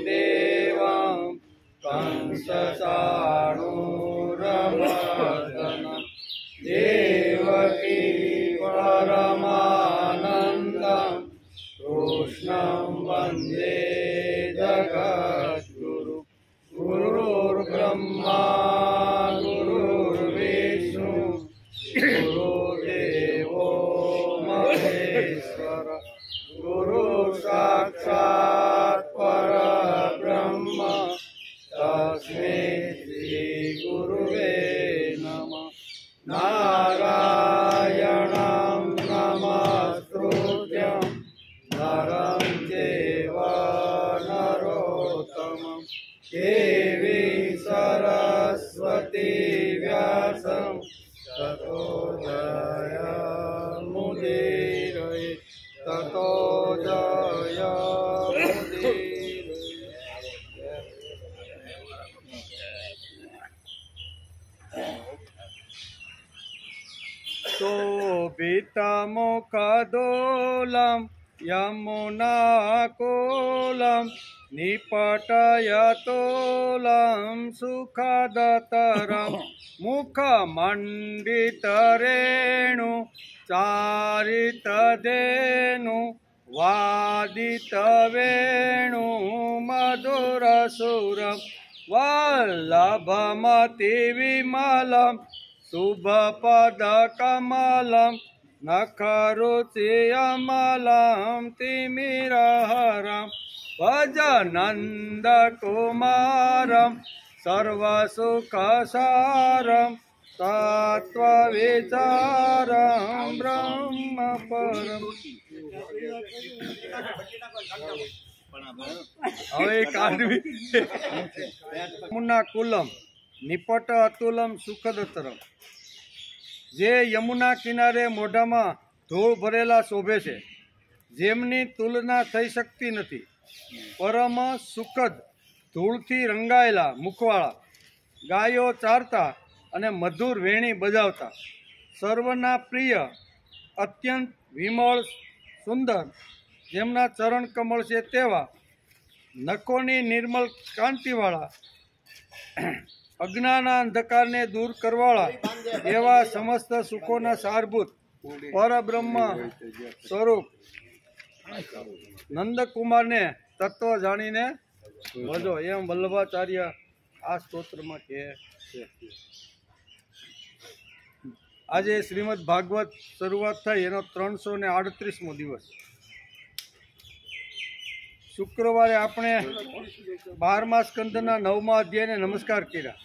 देवं कंसचाणूरमर्दनं देवकी परमानन्दं कृष्णं वन्दे जगद्गुरु गुरुर्ब्रह्मा गुरुर्विष्णु गुरुदेवो महेश्वर गुरु साक्षात् परब्रह्म तस्मै श्री गुरुवे नमः। नारायणं नमस्कृत्य नरं चैव नरोत्तमं देवीं सरस्वती व्यासं ततो जयमुदीरये ततो शोभितमुखदोलं यमुनाकुलं निपटयतोलं सुखदतरं मुखमण्डितरेणु चारितधेनु वादितवेणु मधुरसुरं वल्लभमतिविमलं शुभपदकमलं नखरुचियमलं तिमिरहरं भजनन्दकुमारं सर्वसुखसारं तत्त्वविचारं ब्रह्मपरम्। હવે કાઢવી યમુના કુલમ નિપટ અતુલમ સુખદતરમ, જે યમુના કિનારે મોઢામાં ધૂળ ભરેલા શોભે છે, જેમની તુલના થઈ શકતી નથી. પરમ સુખદ ધૂળથી રંગાયેલા મુખવાળા, ગાયો ચારતા અને મધુર વેણી બજાવતા, સર્વના પ્રિય અત્યંત વિમળ સુંદર, જેમના ચરણ કમળ છે તેવા, નખોની નિર્મળ કાંતિવાળા, અજ્ઞાના અંધકારને દૂર કરવાળા એવા સમસ્ત સુખોના સારભૂત પરબ્રહ્મ સ્વરૂપ નંદકુમારને તત્વ જાણીને ભજો, એમ વલ્લભાચાર્ય આ સ્તોત્રમાં કહે છે. આજે શ્રીમદ ભાગવત શરૂઆત થઈ એનો 338મો દિવસ. શુક્રવારે આપણે 12મા સ્કંદના 9મા અધ્યાયને નમસ્કાર કર્યા.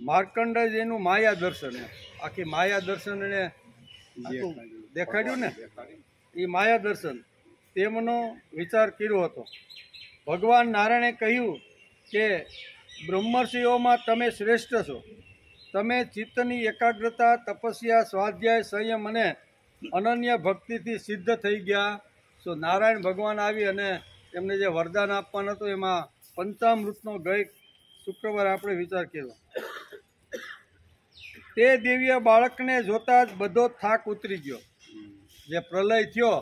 માર્કંડેયજીનું માયા દર્શન, આખી માયા દર્શન એને દેખાડ્યું ને, એ માયા દર્શન તેમનો વિચાર કર્યો હતો. ભગવાન નારાયણે કહ્યું કે બ્રહ્મર્ષિઓમાં તમે શ્રેષ્ઠ છો. તમે ચિત્તની એકાગ્રતા, તપસ્યા, સ્વાધ્યાય, સંયમ અને અનન્ય ભક્તિથી સિદ્ધ થઈ ગયા છો. નારાયણ ભગવાન આવી અને એમને જે વરદાન આપવાનું હતું એમાં પંચામૃતનો ગઈ શુક્રવારે આપણે વિચાર કર્યો. તે દિવ્ય બાળકને જોતા જ બધો થાક ઉતરી ગયો. જે પ્રલય થયો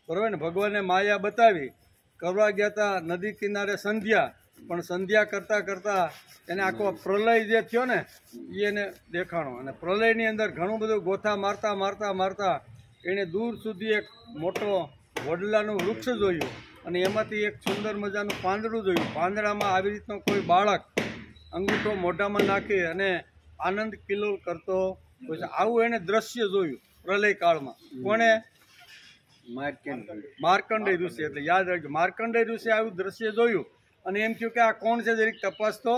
બરાબર ને, ભગવાને માયા બતાવી, કરવા ગયા હતા નદી કિનારે સંધ્યા, પણ સંધ્યા કરતાં કરતાં એને આખો પ્રલય જે થયો ને એને દેખાણો. અને પ્રલયની અંદર ઘણું બધું ગોથા મારતા મારતા મારતા એણે દૂર સુધી એક મોટો વડલાનું વૃક્ષ જોયું અને એમાંથી એક સુંદર મજાનું પાંદડું જોયું. પાંદડામાં આવી રીતનો કોઈ બાળક અંગૂઠો મોઢામાં નાખી અને આનંદ કિલ્લોલ કરતો હોય છે. આવું એણે દ્રશ્ય જોયું પ્રલય કાળમાં. કોણે? માર્કંડેય ઋષિ. એટલે યાદ રાખજો, માર્કંડેય ઋષિ આવું દ્રશ્ય જોયું અને એમ થયું કે આ કોણ છે, જરીક તપાસ તો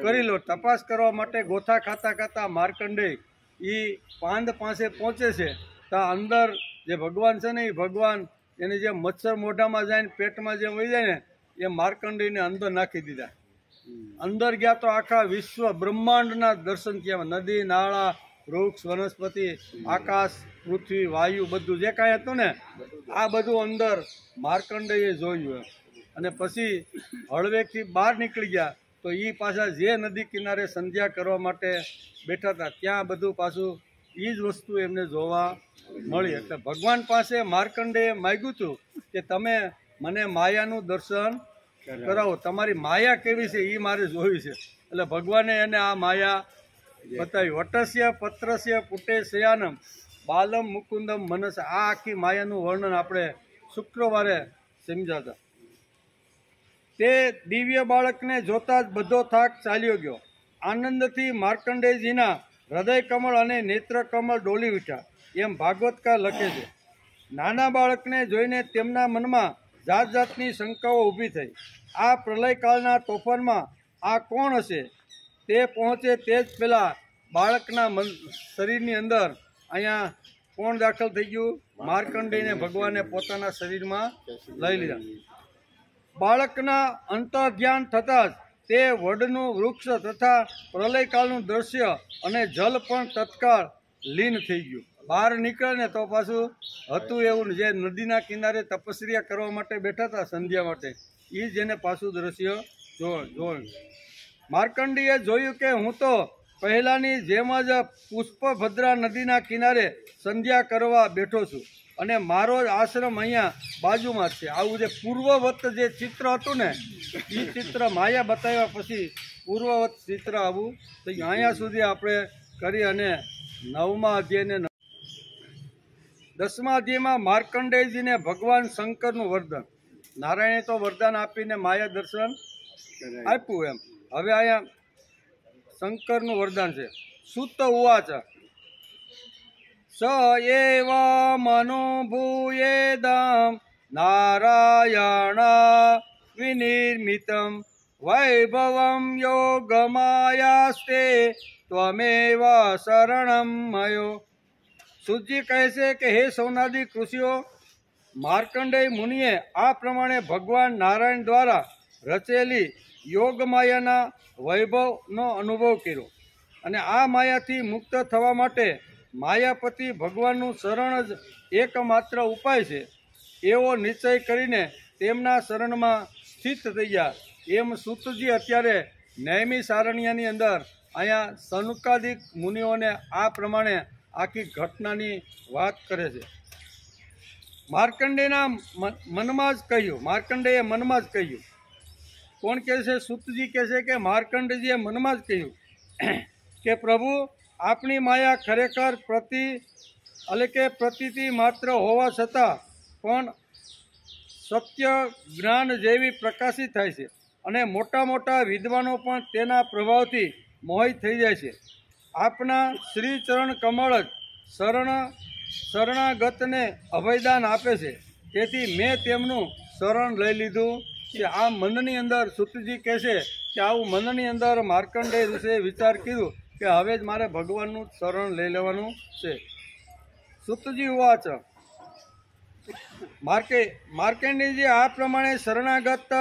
કરી લો. તપાસ કરવા માટે ગોથા ખાતા ખાતા માર્કંડેય એ પાંદ પાસે પહોંચે છે. ત્યાં અંદર જે ભગવાન છે ને, એ ભગવાન એને જે મચ્છર મોઢામાં જાય ને પેટમાં જે વહી જાય ને, એ માર્કંડેયને અંદર નાખી દીધા. અંદર ગયા તો આખા વિશ્વ બ્રહ્માંડના દર્શન થયા. નદી, નાળા, વૃક્ષ, વનસ્પતિ, આકાશ, પૃથ્વી, વાયુ, બધું જે કાંઈ હતું ને આ બધું અંદર માર્કંડેયે જોયું. અને પછી હળવેકથી બહાર નીકળી ગયા તો એ પાછા જે નદી કિનારે સંધ્યા કરવા માટે બેઠા હતા ત્યાં બધું પાછું એ જ વસ્તુ એમને જોવા મળી. એટલે ભગવાન પાસે માર્કંડેયે માગ્યું હતું કે તમે મને માયાનું દર્શન કરાવો, તમારી માયા કેવી છે એ મારે જોવી છે. એટલે ભગવાને એને આ માયા બતાવી. વટસ્ય પત્રસ્ય પુટે શયાનમ બાલમ મુકુંદમ મનસ. આ આખી માયાનું વર્ણન આપણે શુક્રવારે સમજાતા. તે દિવ્ય બાળકને જોતા જ બધો થાક ચાલ્યો ગયો. આનંદથી માર્કંડેયજીના હૃદય કમળ અને નેત્ર કમળ ડોલી ઉઠ્યા, એમ ભાગવતકાર લખે છે. નાના બાળકને જોઈને તેમના મનમાં જાત જાતની શંકાઓ ઊભી થઈ. આ પ્રલયકાળના તોફાનમાં આ કોણ હશે? તે પહોંચે તે જ પહેલાં બાળકના શરીરની અંદર અહીંયા કોણ દાખલ થઈ ગયું? માર્કંડેયને ભગવાને પોતાના શરીરમાં લઈ લીધા. બાળકના અંતર્ધ્યાન થતાં જ તે વડનું વૃક્ષ તથા પ્રલયકાળનું દ્રશ્ય અને જલ પણ તત્કાળ લીન થઈ ગયું. બહાર નીકળે ને તો પાછું હતું એવું જે નદીના કિનારે તપસ્યા કરવા માટે બેઠા હતા સંધ્યા માટે, એ જ એને પાછું દ્રશ્ય જોયું. માર્કંડેયે જોયું કે હું તો પહેલાંની જેમ જ પુષ્પભદ્રા નદીના કિનારે સંધ્યા કરવા બેઠો છું અને મારો જ આશ્રમ અહીંયા બાજુમાં જ છે. આવું જે પૂર્વવત જે ચિત્ર હતું ને એ ચિત્ર માયા બતાવ્યા પછી પૂર્વવત ચિત્ર આવું તો અહીંયા સુધી આપણે કરી. અને 9મા અધ્યાયને 10મા અધ્યાયમાં માર્કંડેયજીને ભગવાન શંકરનું વરદાન. નારાયણે તો વરદાન આપીને માયા દર્શન આપ્યું એમ. હવે અહીંયા શંકરનું વરદાન છે. સુત ઉવાચ સ એવ મનોભૂયેદં નારાયણ વિનિર્મિતમ વૈભવમ યોગમાયાસ્તે ત્વમેવ શરણમ મયો. સુતજી કહે છે કે હે સૌનાદિક ઋષિઓ, માર્કંડેય મુનિએ આ પ્રમાણે ભગવાન નારાયણ દ્વારા રચેલી યોગમાયાના વૈભવનો અનુભવ કર્યો અને આ માયાથી મુક્ત થવા માટે માયાપતિ ભગવાનનું શરણ જ એકમાત્ર ઉપાય છે એવો નિશ્ચય કરીને તેમના શરણમાં સ્થિત થઈ ગયા. એમ સૂતજી અત્યારે નૈમી સારણ્યની અંદર અહીંયા સનુકાદિક મુનિઓને આ પ્રમાણે આખી ઘટનાની વાત કરે છે. માર્કંડેયના મનમાં જ કહ્યું, માર્કંડેયે મનમાં જ કહ્યું. કોણ કહે છે? સૂતજી કહે છે કે માર્કંડેયજીએ મનમાં જ કહ્યું કે પ્રભુ, આપણી માયા ખરેખર પ્રતીતિ માત્ર હોવા છતાં પણ સત્ય જ્ઞાન જેવી પ્રકાશિત થાય છે અને મોટા મોટા વિદ્વાનો પણ તેના પ્રભાવથી મોહિત થઈ જાય છે. આપના શ્રી ચરણ કમળ જ શરણાગતને અભયદાન આપે છે. તેથી મેં તેમનું શરણ લઈ લીધું કે આ મનની અંદર સૂતજી કહે છે કે આવું મનની અંદર માર્કંડેય ઋષિએ વિચાર કર્યો કે હવે જ મારે ભગવાનનું શરણ લઈ લેવાનું છે. સૂતજી ઉવાચ માર્કંડેયજી આ પ્રમાણે શરણાગત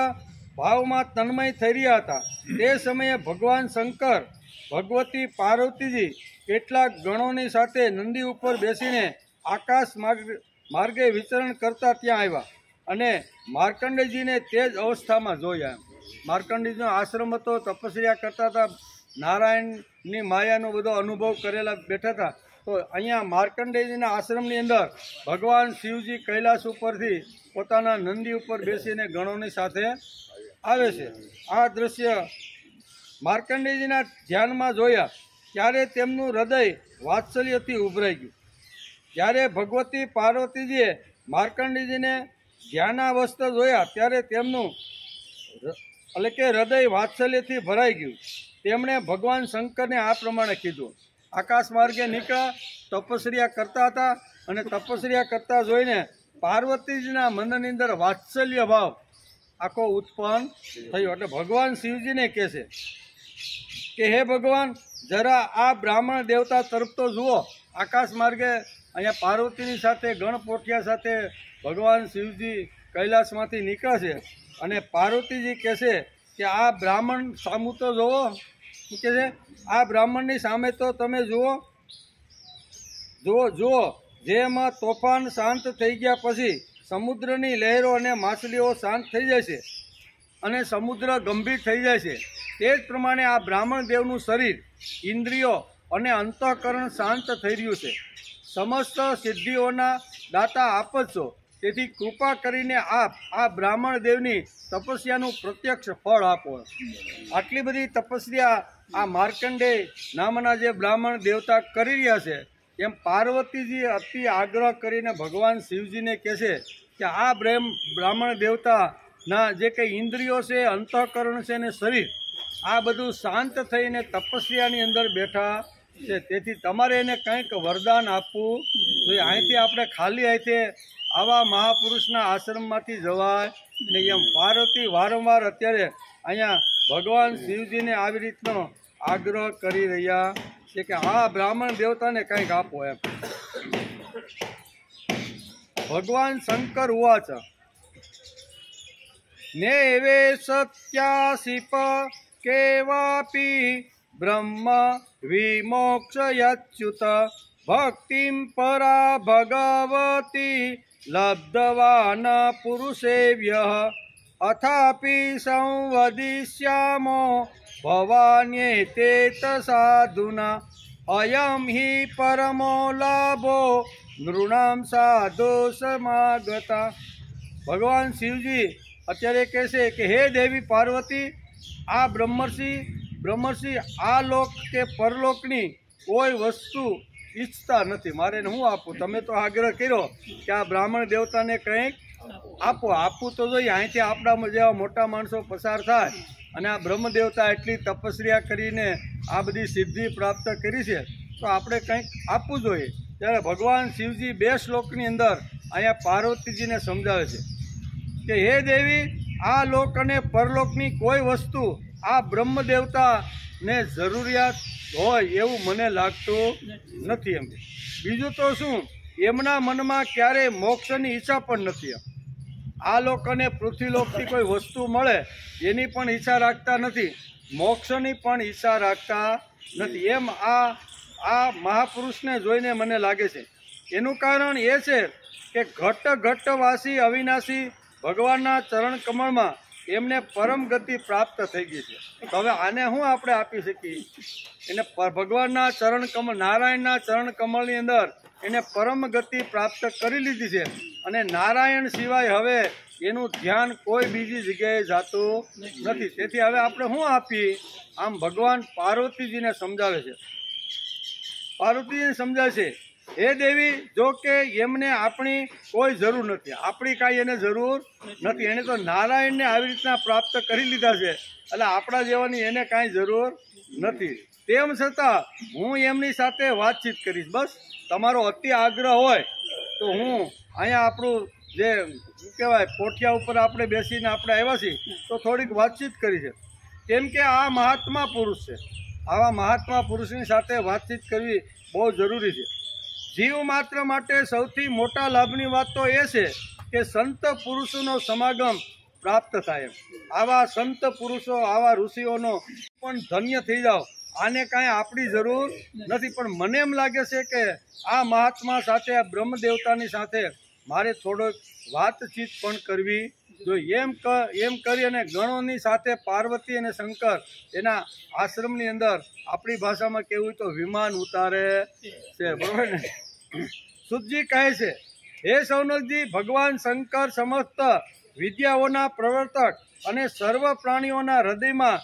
ભાવમાં તન્મય થઈ રહ્યા હતા. તે સમયે ભગવાન શંકર ભગવતી પાર્વતીજી કેટલાક ગણોની સાથે નંદી ઉપર બેસીને આકાશ માર્ગે વિચરણ કરતા ત્યાં આવ્યા અને માર્કંડેયજીને તે જ અવસ્થામાં જોયા. માર્કંડેયજીનો આશ્રમ હતો, તપસ્યા કરતા હતા, નારાયણની માયાનો બધો અનુભવ કરેલા બેઠા હતા. તો અહીંયા માર્કંડેયજીના આશ્રમની અંદર ભગવાન શિવજી કૈલાસ ઉપરથી પોતાના નંદી ઉપર બેસીને ગણોની સાથે આવે છે. આ દ્રશ્ય માર્કંડેયજીના ધ્યાનમાં જોયા ત્યારે તેમનું હૃદય વાત્સલ્યથી ઉભરાઈ ગયું. જ્યારે ભગવતી પાર્વતીજીએ માર્કંડેયજીને ધ્યાનાવસ્થ જોયા ત્યારે તેમનું એટલે કે હૃદય વાત્સલ્યથી ભરાઈ ગયું. તેમણે ભગવાન શંકરને આ પ્રમાણે કીધું. આકાશ માર્ગે નીકળ્યા, તપસ્યા કરતા હતા અને તપસ્યા કરતા જોઈને પાર્વતીજીના મનની અંદર વાત્સલ્ય ભાવ આખો ઉત્પન્ન થયો. એટલે ભગવાન શિવજીને કહે છે કે હે ભગવાન, જરા આ બ્રાહ્મણ દેવતા તરફ તો જુઓ. આકાશ માર્ગે અહીંયા પાર્વતીની સાથે ગણપોઠિયા સાથે ભગવાન શિવજી કૈલાસમાંથી નીકળે છે અને પાર્વતીજી કહે છે કે આ બ્રાહ્મણ સામું તો જુઓ. શું કહે છે? આ બ્રાહ્મણની સામે તો તમે જુઓ. જેમાં તોફાન શાંત થઈ ગયા પછી સમુદ્રની લહેરો અને માછલીઓ શાંત થઈ જાય છે અને સમુદ્ર ગંભીર થઈ જાય છે, તે જ પ્રમાણે આ બ્રાહ્મણ દેવનું શરીર, ઇન્દ્રિયો અને અંતઃકરણ શાંત થઈ રહ્યું છે. સમસ્ત સિદ્ધિઓના દાતા આપ જ છો, તેથી કૃપા કરીને આપ આ બ્રાહ્મણ દેવની તપસ્યાનું પ્રત્યક્ષ ફળ આપો. આટલી બધી તપસ્યા આ માર્કંડેય નામના જે બ્રાહ્મણ દેવતા કરી રહ્યા છે, એમ પાર્વતીજી અતિ આગ્રહ કરીને ભગવાન શિવજીને કહે છે કે આ બ્રાહ્મણ દેવતાના જે કંઈ ઇન્દ્રિયો છે, અંતઃકરણ છે અને શરીર, આ બધું શાંત થઈને તપસ્યાની અંદર બેઠા છે. તેથી તમારે એને કંઈક વરદાન આપવું જોઈએ. અહીંથી આપણે ખાલી હાથે આવા મહાપુરુષના આશ્રમમાંથી જવાય નહીં. એમ પાર્વતી વારંવાર અત્યારે અહીંયા ભગવાન શિવજીને આવી રીતનો આગ્રહ કરી રહ્યા છે કે આ બ્રાહ્મણ દેવતાને કંઈક આપો એમ. ભગવાન શંકર ઉવાચ નેવે સત્યાસીપ કેવાપી બ્રહ્મ વિમોક્ષયચ્યુત ભક્તિમ પરા ભગવતી લબ્ધવાન પુરુષેવ્ય અથાપી સંવદિષ્યામો ભવાન્યેતે સાધુના અયમ હિ પરમો લાભો નૃણામ સાધુ સમાગતા. ભગવાન શિવજી અત્યારે કહે છે કે હે દેવી પાર્વતી, આ બ્રહ્મર્ષિ આ લોક કે પરલોકની કોઈ વસ્તુ ઈચ્છતા નથી. મારે એને હું આપું? તમે તો આગ્રહ કર્યો કે આ બ્રાહ્મણ દેવતાને કંઈક આપવું તો જોઈએ. અહીંથી આપણા જેવા મોટા માણસો પસાર થાય અને આ બ્રહ્મ દેવતા એટલી તપસ્યા કરીને આ બધી સિદ્ધિ પ્રાપ્ત કરી છે, તો આપણે કંઈક આપવું જોઈએ. ત્યારે ભગવાન શિવજી 2 શ્લોકની અંદર અહીંયા પાર્વતીજીને સમજાવે છે કે હે દેવી, આ લોક અને પરલોકની કોઈ વસ્તુ આ બ્રહ્મ દેવતાને જરૂરિયાત હોય એવું મને લાગતું નથી. એમ બીજું તો શું, એમના મનમાં ક્યારેય મોક્ષની ઈચ્છા પણ નથી. આ લોક અને પૃથ્વીલોકથી કોઈ વસ્તુ મળે એની પણ ઈચ્છા રાખતા નથી, મોક્ષની પણ ઈચ્છા રાખતા નથી. એમ આ મહાપુરુષને જોઈને મને લાગે છે. એનું કારણ એ છે કે ઘટવાસી અવિનાશી ભગવાનના ચરણ કમળમાં એમને પરમ ગતિ પ્રાપ્ત થઈ ગઈ છે. તો હવે આને શું આપણે આપી શકીએ? એને ભગવાનના ચરણ કમળ, નારાયણના ચરણ કમળની અંદર એને પરમ ગતિ પ્રાપ્ત કરી લીધી છે અને નારાયણ સિવાય હવે એનું ધ્યાન કોઈ બીજી જગ્યાએ જાતું નથી. તેથી હવે આપણે શું આપીએ? આમ ભગવાન પાર્વતીજીને સમજાવે છે. પાર્વતીજીને સમજાવે છે, હે દેવી, જો કે એમને આપણી કોઈ જરૂર નથી, આપણી કાંઈ એને જરૂર નથી. એને તો નારાયણને આવી રીતના પ્રાપ્ત કરી લીધા છે, એટલે આપણા જેવાની એને કાંઈ જરૂર નથી. તેમ છતાં હું એમની સાથે વાતચીત કરીશ. બસ તમારો અતિ આગ્રહ હોય તો હું અહીંયા આપણું જે શું કહેવાય કોઠિયા ઉપર આપણે બેસીને આપણે આવ્યા છીએ તો થોડીક વાતચીત કરી છે. કેમ કે આ મહાત્મા પુરુષ છે. આવા મહાત્મા પુરુષની સાથે વાતચીત કરવી બહુ જરૂરી છે. જીવ માત્ર માટે સૌથી મોટા લાભની વાત તો એ છે કે સંત પુરુષોનો સમાગમ પ્રાપ્ત થાય. આવા સંત પુરુષો, આવા ઋષિઓનો પણ ધન્ય થઈ જાઓ. આને કાંઈ આપણી જરૂર નથી. પણ મને એમ લાગે છે કે આ મહાત્મા સાથે, આ બ્રહ્મ દેવતાની સાથે મારે થોડોક વાતચીત પણ કરવી જોઈએ. એમ કરી અને ગણોની સાથે પાર્વતી અને શંકર એના આશ્રમની અંદર આપણી ભાષામાં કહેવું તો વિમાન ઉતારે છે. બરોબર ને? સુતજી કહે છે, હે સૌનકજી, ભગવાન શંકર સમસ્ત વિદ્યાઓના પ્રવર્તક અને સર્વ પ્રાણીઓના હૃદયમાં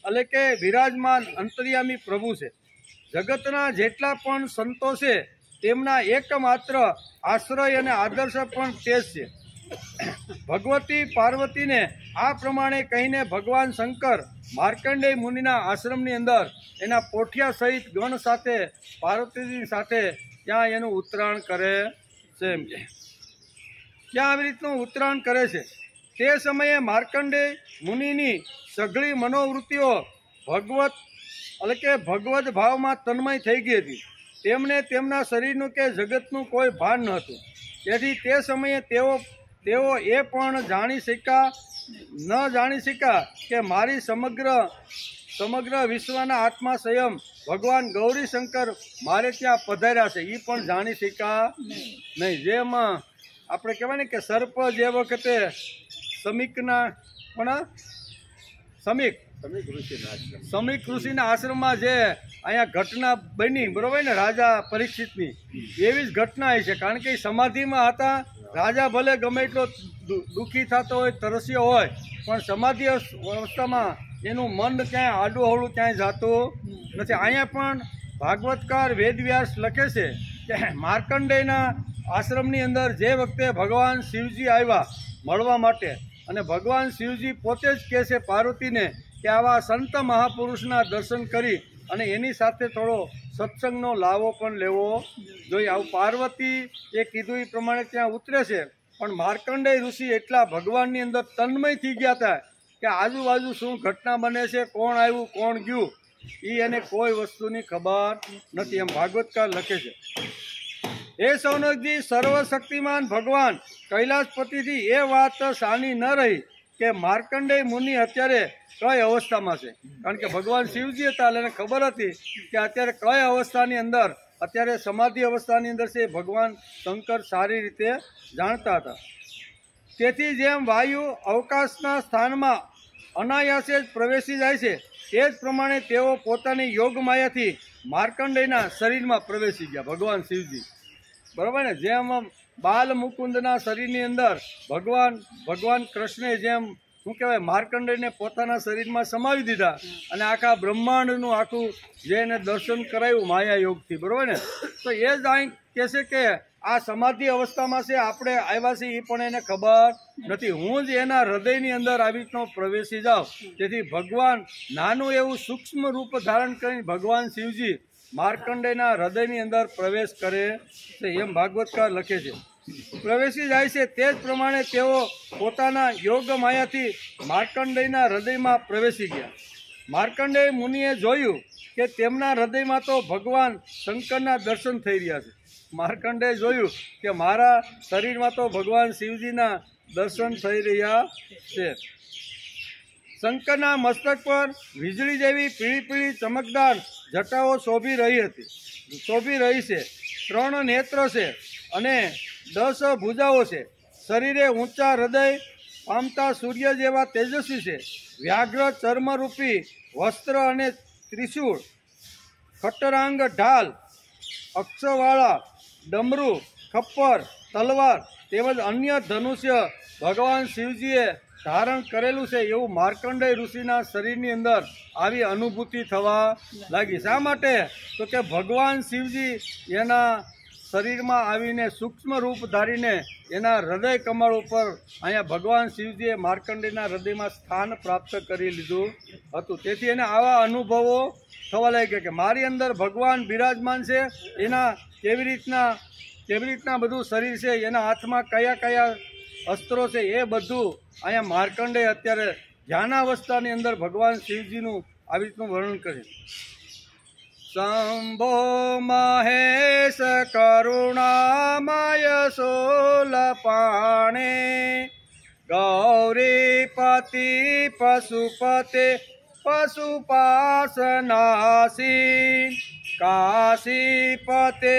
એટલે કે વિરાજમાન અંતર્યામી પ્રભુ છે. જગતના જેટલા પણ સંતો છે તેમના એકમાત્ર આશ્રય અને આદર્શ પણ તે જ છે. ભગવતી પાર્વતીને આ પ્રમાણે કહીને ભગવાન શંકર માર્કંડેય મુનિના આશ્રમની અંદર એના પોઠિયા સહિત ગણ સાથે, પાર્વતીજી સાથે ત્યાં એનું ઉત્તરાયણ કરે છે. એમ કે ત્યાં આવી રીતનું ઉત્તરાયણ કરે છે. તે સમયે માર્કંડેય મુનિની સઘળી મનોવૃત્તિઓ ભગવત ભાવમાં તન્મય થઈ ગઈ હતી. તેમને તેમના શરીરનું કે જગતનું કોઈ ભાન ન હતું. તેથી તે સમયે તેઓ એ પણ જાણી શક્યા કે મારી સમગ્ર વિશ્વના આત્મા સ્વયં ભગવાન ગૌરીશંકર મારે ત્યાં પધાર્યા છે, એ પણ જાણી શક્યા નહીં. જેમ આપણે કહેવાય ને કે સર્પ જે વખતે સમીક ઋષિના આશ્રમમાં જે અહીંયા ઘટના બની, બરોબર ને, રાજા પરીક્ષિતની, એવી જ ઘટના છે. કારણ કે એ સમાધિમાં હતા રાજા ભલે ગમે એટલો દુઃખી થતો હોય, તરસ્યો હોય, પણ સમાધિ અવસ્થામાં એનું મન ક્યાંય આડું હવળું ક્યાંય જાતું નથી. અહીંયા પણ ભાગવતકાર વેદવ્યાસ લખે છે કે માર્કંડેયના આશ્રમની અંદર જે વખતે ભગવાન શિવજી આવ્યા મળવા માટે, અને ભગવાન શિવજી પોતે જ કહે છે પાર્વતીને કે આવા સંત મહાપુરુષના દર્શન કરી અને એની સાથે થોડો સત્સંગનો લાવો પણ લેવો જોઈએ. આવું પાર્વતી એ કીધું એ પ્રમાણે ત્યાં ઉતરે છે, પણ માર્કંડેય ઋષિ એટલા ભગવાનની અંદર તન્મય થઈ ગયા હતા કે આજુબાજુ શું ઘટના બને છે, કોણ આવ્યું કોણ ગયું, એ એને કોઈ વસ્તુની ખબર નથી, એમ ભાગવતકાર લખે છે. એ સૌનકજી, સર્વશક્તિમાન ભગવાન કૈલાસપતિથી એ વાત સાની ન રહી કે માર્કંડેય મુનિ અત્યારે કઈ અવસ્થામાં છે. કારણ કે ભગવાન શિવજી હતા એટલે એને ખબર હતી કે અત્યારે કઈ અવસ્થાની અંદર, અત્યારે સમાધિ અવસ્થાની અંદર છે, ભગવાન શંકર સારી રીતે જાણતા હતા. તેથી જેમ વાયુ અવકાશના સ્થાનમાં અનાયાસે જ પ્રવેશી જાય છે, તે જ પ્રમાણે તેઓ પોતાની યોગ માયાથી માર્કંડેયના શરીરમાં પ્રવેશી ગયા ભગવાન શિવજી. બરાબર ને? જેમ બાલ મુકુંદના શરીરની અંદર ભગવાન કૃષ્ણે જેમ શું કહેવાય માર્કંડેયને પોતાના શરીરમાં સમાવી દીધા અને આખા બ્રહ્માંડનું આખું જે એને દર્શન કરાયું માયા યોગથી, બરાબર ને? તો એ જ અહીં કહે છે કે આ સમાધિ અવસ્થામાં છે, આપણે આવ્યા છીએ એ પણ એને ખબર નથી. હું જ એના હૃદયની અંદર આવી રીતનો પ્રવેશી જાઉં. તેથી ભગવાન નાનું એવું સૂક્ષ્મ રૂપ ધારણ કરીને ભગવાન શિવજી માર્કંડેયના હૃદયની અંદર પ્રવેશ કરે છે, એમ ભાગવતકાર લખે છે. પ્રવેશી જાય છે, તે જ પ્રમાણે તેઓ પોતાના યોગ માયાથી માર્કંડેયના હૃદયમાં પ્રવેશી ગયા. માર્કંડેય મુનિએ જોયું કે તેમના હૃદયમાં તો ભગવાન શંકરના દર્શન થઈ રહ્યા છે. માર્કંડેય જોયું કે મારા શરીરમાં તો ભગવાન શિવજીના દર્શન થઈ રહ્યા છે. શંકરના મસ્તક પર વીજળી જેવી પીળી પીળી ચમકદાર જટાઓ શોભી રહી છે. 3 નેત્ર છે અને 10 ભુજાઓ છે. શરીરે ઊંચા હૃદય પામતા સૂર્ય જેવા તેજસ્વી છે. વ્યાઘ્ર ચર્મરૂપી વસ્ત્ર અને ત્રિશૂળ, ખટ્ટરાંગ ઢાલ, અક્ષવાળા, ડમરું, ખપ્પર, તલવાર તેમજ અન્ય ધનુષ્ય ભગવાન શિવજીએ ધારણ કરેલું છે, એવું માર્કંડેય ઋષિના શરીરની અંદર આવી અનુભૂતિ થવા લાગી. શા માટે? તો કે ભગવાન શિવજી એના શરીરમાં આવીને સૂક્ષ્મ રૂપ ધારીને એના હૃદય કમળ ઉપર અહીંયા ભગવાન શિવજીએ માર્કંડેયના હૃદયમાં સ્થાન પ્રાપ્ત કરી લીધું હતું. તેથી એને આવા અનુભવો થવા લાગ્યા કે મારી અંદર ભગવાન બિરાજમાન છે, એના કેવી રીતના બધું શરીર છે, એના હાથમાં કયા કયા અસ્ત્રો છે, એ બધું અહીંયા માર્કંડેય અત્યારે ધ્યાનાવસ્થાની અંદર ભગવાન શિવજીનું આવી રીતનું વર્ણન કરે. શંભો મહેશ કરુણામય શૂલપાણે ગૌરીપતિ પશુપતે પશુપાસનાસી કાશીપતે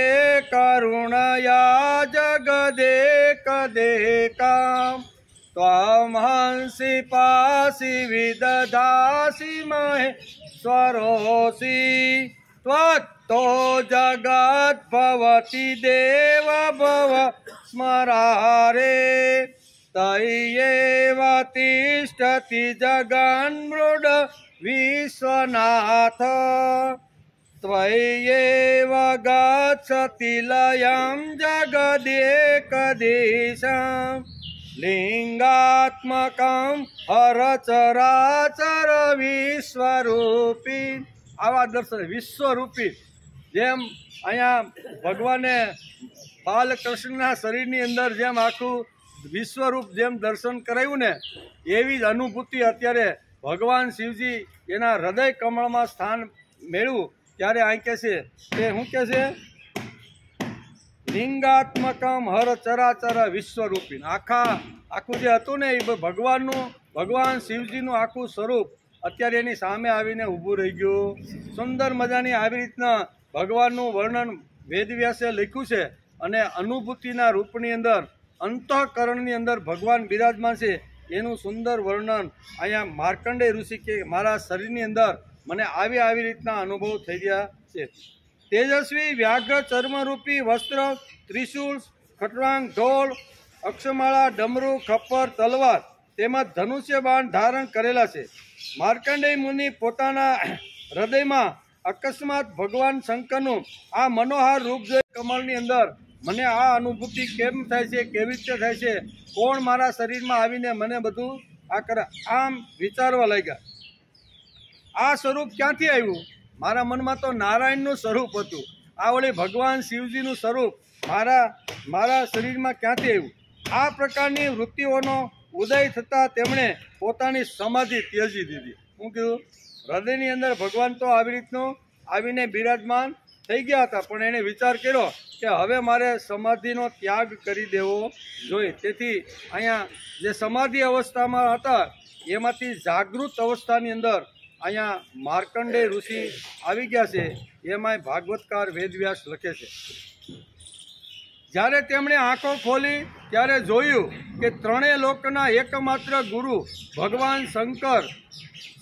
કરુણયા જગદેકદેકામ ત્વમ હંસી પાસી વિદધાસી મહેશ્વરોસી ત્વત્તો જગત ભવતી દેવ ભવ સ્મરારે તય્યેવ તિષ્ઠતિ જગન્મૃડ વિશ્વનાથ ત્વય્યેવ ગચ્છતિ લયં જગદેકદેશં લિંગાત્મકં હરચરાચર વિશ્વરૂપી. આવા દર્શન વિશ્વરૂપી, જેમ અહીંયા ભગવાને બાલકૃષ્ણના શરીરની અંદર જેમ આખું વિશ્વરૂપ જેમ દર્શન કરાયું ને, એવી જ અનુભૂતિ અત્યારે ભગવાન શિવજી એના હૃદય કમળમાં સ્થાન મેળવ્યું ત્યારે અહીં કહે છે કે શું કહે છે? લિંગાત્મકમ હર ચરાચર વિશ્વરૂપી. આખું જે હતું ને એ ભગવાન શિવજીનું આખું સ્વરૂપ અત્યારે એની સામે આવીને ઊભું રહી ગયું. સુંદર મજાની આવી રીતના ભગવાનનું વર્ણન વેદવ્યાસે લખ્યું છે અને અનુભૂતિના રૂપની અંદર અંતઃકરણની અંદર ભગવાન બિરાજમાન છે એનું સુંદર વર્ણન અહીંયા માર્કંડેય ઋષિ કે મારા શરીરની અંદર મને આવી રીતના અનુભવ થઈ રહ્યા છે. તેજસ્વી વ્યાઘ્ર ચર્મરૂપી વસ્ત્ર, ત્રિશૂળ, ખટરાંગ, ઢોલ અક્ષમાળા, ડમરું, ખપ્પર, તલવાર તેમજ ધનુષ્ય બાણ ધારણ કરેલા છે. માર્કંડેય મુનિ પોતાના હૃદયમાં અકસ્માત ભગવાન શંકરનું આ મનોહર રૂપ જોઈ કમળની અંદર મને આ અનુભૂતિ કેમ થાય છે, કેવી રીતે થાય છે, કોણ મારા શરીરમાં આવીને મને બધું આ કરે, આમ વિચારવા લાગ્યા. આ સ્વરૂપ ક્યાંથી આવ્યું? મારા મનમાં તો નારાયણનું સ્વરૂપ હતું. આ વળી ભગવાન શિવજીનું સ્વરૂપ મારા શરીરમાં ક્યાંથી આવ્યું? આ પ્રકારની વૃત્તિઓનો ઉદય થતાં તેમણે પોતાની સમાધિ ત્યજી દીધી. શું કીધું? હૃદયની અંદર ભગવાન તો આવી રીતનું આવીને બિરાજમાન થઈ ગયા હતા, પણ એણે વિચાર કર્યો કે હવે મારે સમાધિનો ત્યાગ કરી દેવો જોઈએ. તેથી અહીંયા જે સમાધિ અવસ્થામાં હતા એમાંથી જાગૃત અવસ્થાની અંદર અહીંયા માર્કંડેય ઋષિ આવી ગયા છે. એમાંય ભાગવતકાર વેદવ્યાસ લખે છે. જ્યારે તેમણે આંખો ખોલી ત્યારે જોયું કે ત્રણેય લોકના એકમાત્ર ગુરુ ભગવાન શંકર,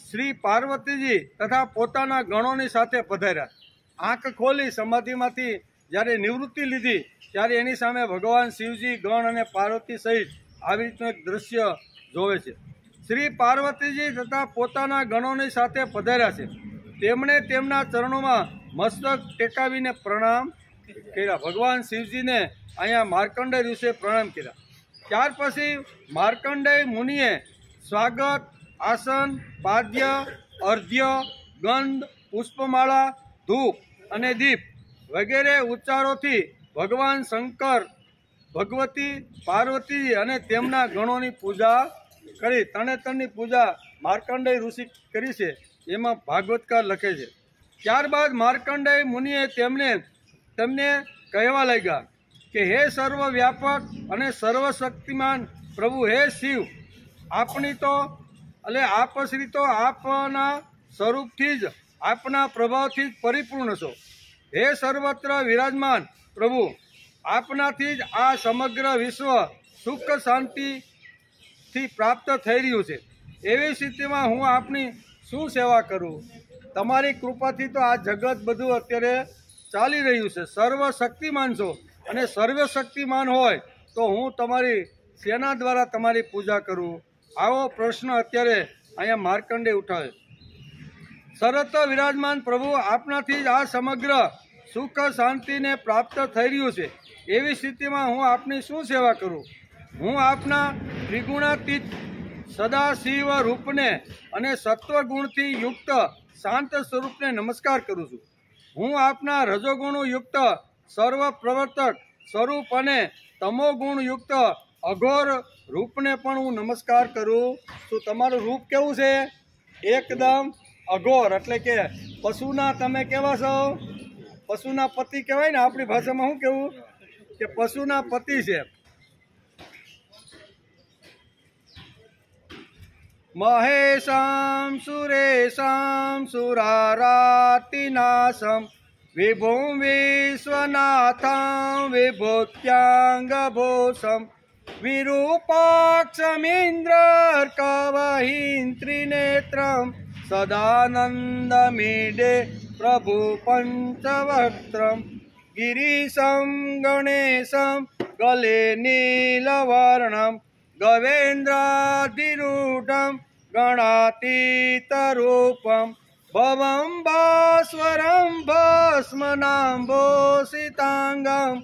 શ્રી પાર્વતીજી તથા પોતાના ગણોની સાથે પધાર્યા. આંખ ખોલી સમાધિમાંથી જ્યારે નિવૃત્તિ લીધી ત્યારે એની સામે ભગવાન શિવજી, ગણ અને પાર્વતી સહિત આવી રીતનું એક દ્રશ્ય જોવે છે. શ્રી પાર્વતીજી તથા પોતાના ગણોની સાથે પધાર્યા છે. તેમણે તેમના ચરણોમાં મસ્તક ટેકાવીને પ્રણામ કર્યા. ભગવાન શિવજીને અહીંયા માર્કંડેય ઋષિએ પ્રણામ કર્યા. ત્યાર પછી માર્કંડેય મુનિએ સ્વાગત, આસન, પાદ્ય, અર્ધ્ય, ગંધ, પુષ્પમાળા, ધૂપ અને દીપ વગેરે ઉચ્ચારોથી ભગવાન શંકર, ભગવતી, પાર્વતી અને તેમના ગણોની પૂજા કરી. તરણેતરની પૂજા માર્કંડેય ઋષિ કરી છે, એમાં ભાગવતકાર લખે છે. ત્યારબાદ માર્કંડેય મુનિએ તેમને કહેવા લાગ્યા કે હે સર્વવ્યાપક અને સર્વશક્તિમાન પ્રભુ, હે શિવ, આપની તો આપશ્રી તો આપના સ્વરૂપથી જ, આપના પ્રભાવથી જ પરિપૂર્ણ છો. હે સર્વત્ર વિરાજમાન પ્રભુ, આપનાથી જ આ સમગ્ર વિશ્વ સુખ શાંતિથી પ્રાપ્ત થઈ રહ્યું છે. એવી સ્થિતિમાં હું આપની શું સેવા કરું? તમારી કૃપાથી તો આ જગત બધું અત્યારે ચાલી રહ્યું છે. સર્વશક્તિમાન છો અને સર્વશક્તિમાન હોય તો હું તમારી સેના દ્વારા તમારી પૂજા કરું? આવો પ્રશ્ન અત્યારે અહીંયા માર્કંડેય ઉઠાવે. સર્વત્ર વિરાજમાન પ્રભુ, આપનાથી જ આ સમગ્ર સુખ શાંતિને પ્રાપ્ત થઈ રહ્યું છે. એવી સ્થિતિમાં હું આપની શું સેવા કરું? હું આપના ત્રિગુણાતીત સદાશિવ રૂપને અને સત્વગુણથી યુક્ત શાંત સ્વરૂપને નમસ્કાર કરું છું. હું આપના રજોગુણ યુક્ત સર્વ પ્રવર્તક સ્વરૂપ અને તમોગુણ યુક્ત અઘોર રૂપને પણ હું નમસ્કાર કરું છું. તમારું રૂપ કેવું છે? એકદમ અઘોર, એટલે કે પશુના તમે કેવા છો? પશુના પતિ કહેવાય ને, આપણી ભાષામાં શું કેવું કે પશુના પતિ છે. મહેશામ સુરેશામ સુરારાતિનાશમ વિભું વિશ્વનાથમ વિભૂત્યાંગભૂષમ વિરૂપાક્ષમીન્દ્રર્કવહીં ત્રિનેત્રમ સદાનંદમીડે પ્રભુ પંચવક્ત્રમ ગિરીશમ ગણેશમ ગલે નીલવર્ણમ ગવેન્દ્રાધિરૂઢમ ગણાતીતરૂપમ ભવમ ભાસ્વરમ ભસ્મનાંભોષિતાંગમ